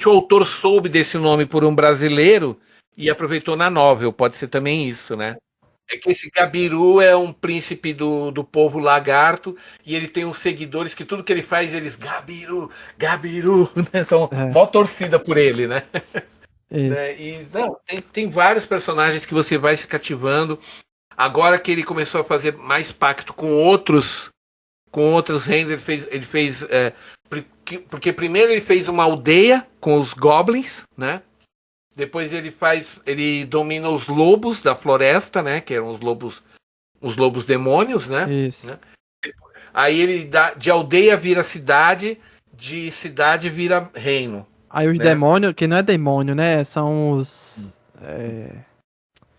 o autor soube desse nome por um brasileiro e aproveitou na novel. Pode ser também isso, né? É que esse Gabiru é um príncipe do povo lagarto e ele tem uns seguidores que tudo que ele faz, eles Gabiru, Gabiru, né? São É, mó torcida por ele, né? isso. E não, tem vários personagens que você vai se cativando. Agora que ele começou a fazer mais pacto com outros reinos, ele fez porque primeiro ele fez uma aldeia com os goblins, né? Depois ele domina os lobos da floresta, né? Que eram os lobos demônios, né? Isso. Aí ele de aldeia vira cidade, de cidade vira reino, Aí os né? demônios, que não é demônio, né? São os.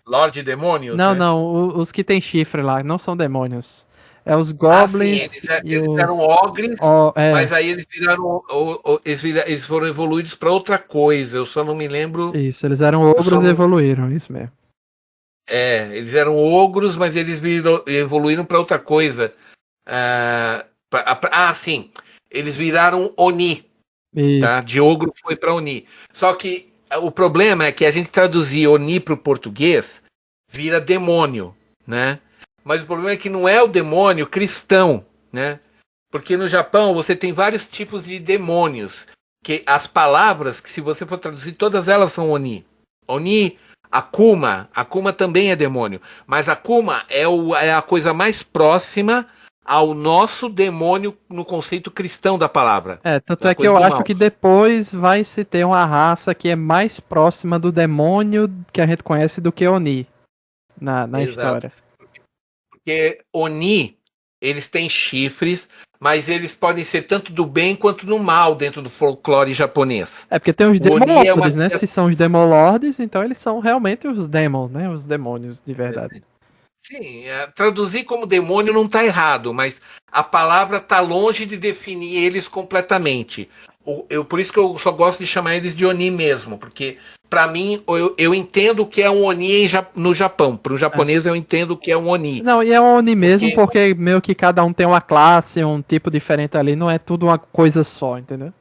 Lorde Demônios, Não, né? não, os que tem chifre lá, não são demônios. É os Ah, sim, goblins e eles eram os. ogres, Ó, mas aí eles viraram, eles foram evoluídos para outra coisa. Eu só não me lembro. isso, eles eram Eu só ogros e não, evoluíram, isso mesmo. eles eram ogros, mas eles evoluíram para outra coisa. Sim, eles viraram Oni, tá? Isso. De ogro foi para Oni. Só que o problema é que a gente traduzir Oni para o português vira demônio, né? Mas o problema é que não é o demônio cristão, né? Porque no Japão você tem vários tipos de demônios. Que as palavras, que se você for traduzir, todas elas são Oni. Oni, Akuma. Akuma também é demônio. Mas Akuma é a coisa mais próxima ao nosso demônio no conceito cristão da palavra. É, tanto Da é que coisa eu do acho mal. que depois vai se ter uma raça que é mais próxima do demônio que a gente conhece do que Oni na Exato. história. Porque Oni, eles têm chifres, mas eles podem ser tanto do bem quanto do mal dentro do folclore japonês. É porque tem os O Oni é uma Demolords, né? Se são os Demolords, então eles são realmente os Demons, né? Os demônios de verdade. Sim, traduzir como demônio não está errado, mas a palavra está longe de definir eles completamente. Por isso que eu só gosto de chamar eles de Oni mesmo, porque para mim eu entendo o que é um Oni no Japão. Para o É. japonês eu entendo o que é um Oni. Não, e é um Oni mesmo Porque porque meio que cada um tem uma classe, um tipo diferente ali, não é tudo uma coisa só, entendeu?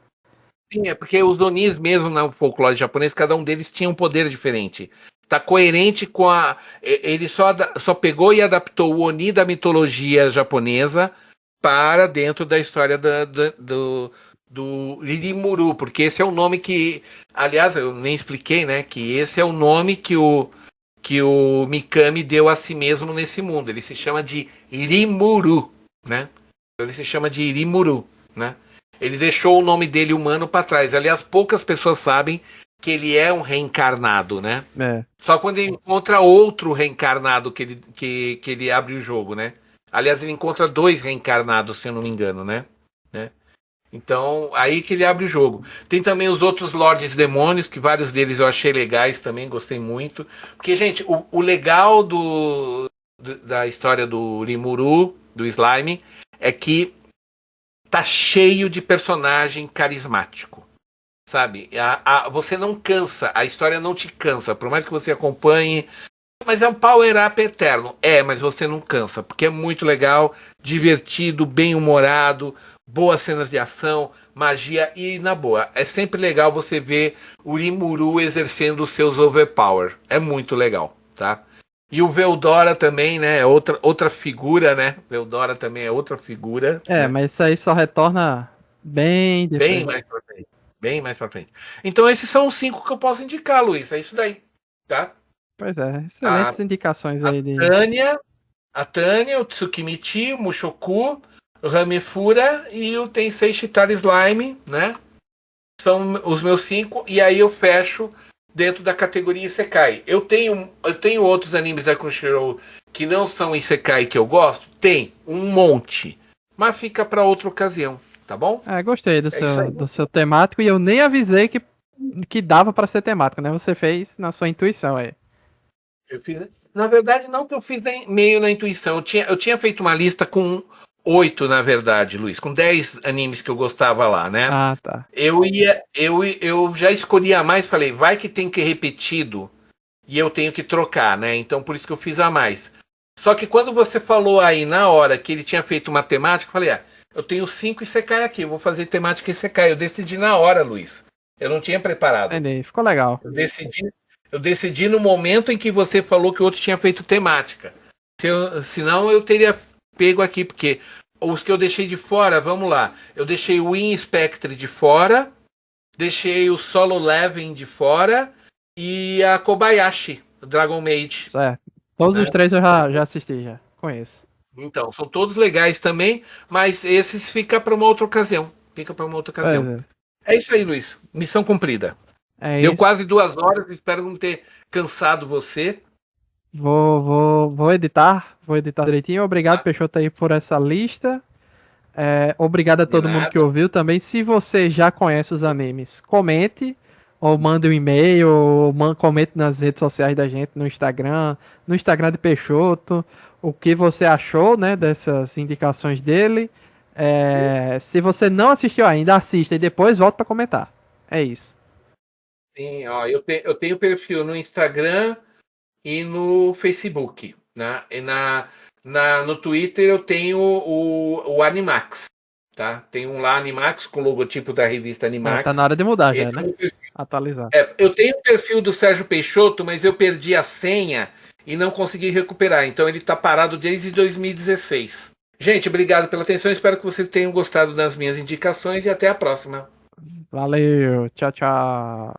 sim, é porque os Onis mesmo no folclore japonês, cada um deles tinha um poder diferente. Tá coerente com a. Ele só pegou e adaptou o Oni da mitologia japonesa para dentro da história do Rimuru, porque esse é o nome que. Aliás, eu nem expliquei, né? Que esse é o nome que o Mikami deu a si mesmo nesse mundo. Ele se chama de Rimuru, né? Então ele se chama de Rimuru, né? Ele deixou o nome dele humano para trás. Aliás, poucas pessoas sabem que ele é um reencarnado, né? É. Só quando ele encontra outro reencarnado que ele abre o jogo, né? Aliás, ele encontra dois reencarnados, se eu não me engano, né? Então, aí que ele abre o jogo. Tem também os outros Lordes Demônios, que vários deles eu achei legais também, gostei muito. Porque, gente, o legal da história do Rimuru, do Slime, é que tá cheio de personagem carismático, sabe? Você não cansa, a história não te cansa, por mais que você acompanhe. Mas é um power-up eterno. Mas você não cansa, porque é muito legal, divertido, bem-humorado, boas cenas de ação, magia e, na boa, é sempre legal você ver o Rimuru exercendo os seus overpower. É muito legal, tá? E o Veldora também, né? É outra figura, né? Veldora também é outra figura, É, né? mas isso aí só retorna bem Bem depois. mais pra frente. Bem mais pra frente. Então esses são os 5 que eu posso indicar, Luiz. É isso daí, tá? Pois é, A, excelentes indicações a aí de. Tânia, a Tânia, o Tsukimichi, o Mushoku, o Ramefura e o Tensei Shitara Slime, né? São os meus 5, e aí eu fecho dentro da categoria Isekai. Eu tenho outros animes da Crunchyroll que não são Isekai que eu gosto? Tem, um monte. Mas fica para outra ocasião, tá bom? Gostei do É isso seu, aí. do seu temático e eu nem avisei que dava pra ser temático, né? Você fez na sua intuição aí. Eu fiz, na verdade, não que eu fiz meio na intuição. Eu tinha feito uma lista com 8, na verdade, Luiz, com 10 animes que eu gostava lá, né? Ah, tá. Eu já escolhi a mais, falei, vai que tem que ir repetido e eu tenho que trocar, né? Então por isso que eu fiz a mais. Só que quando você falou aí na hora que ele tinha feito uma temática, eu falei, eu tenho 5 Isekai aqui, eu vou fazer temática Isekai. Eu decidi na hora, Luiz. Eu não tinha preparado. Entendi, ficou legal. Eu decidi no momento em que você falou que o outro tinha feito temática. Senão eu teria pego aqui, porque os que eu deixei de fora, vamos lá. Eu deixei o Win Spectre de fora, deixei o Solo Leveling de fora e a Kobayashi, Dragon Maid. Certo. Todos os Né? três eu já assisti, já. Conheço. Então, são todos legais também, mas esses fica para uma outra ocasião. Fica para uma outra Pois ocasião. é. É isso aí, Luiz. Missão cumprida. É Deu isso. quase 2 horas, espero não ter cansado você. Vou editar. Vou editar direitinho. Obrigado, Tá? Peixoto, aí por essa lista. Obrigado a De todo mundo que nada. ouviu também. Se você já conhece os animes, comente. Ou mande um e-mail, ou comente nas redes sociais da gente, no Instagram de Peixoto, o que você achou, né, dessas indicações dele. Se você não assistiu ainda, assista e depois volta para comentar. É isso. Sim, ó, eu tenho perfil no Instagram e no Facebook, né? E no Twitter eu tenho o Animax, tá? Tem um lá, Animax, com o logotipo da revista Tá na Animax. hora de mudar já, Esse é o né? meu perfil. Atualizar. Eu tenho o perfil do Sérgio Peixoto, mas eu perdi a senha e não consegui recuperar. Então ele está parado desde 2016. Gente, obrigado pela atenção. Espero que vocês tenham gostado das minhas indicações e até a próxima. Valeu, tchau, tchau.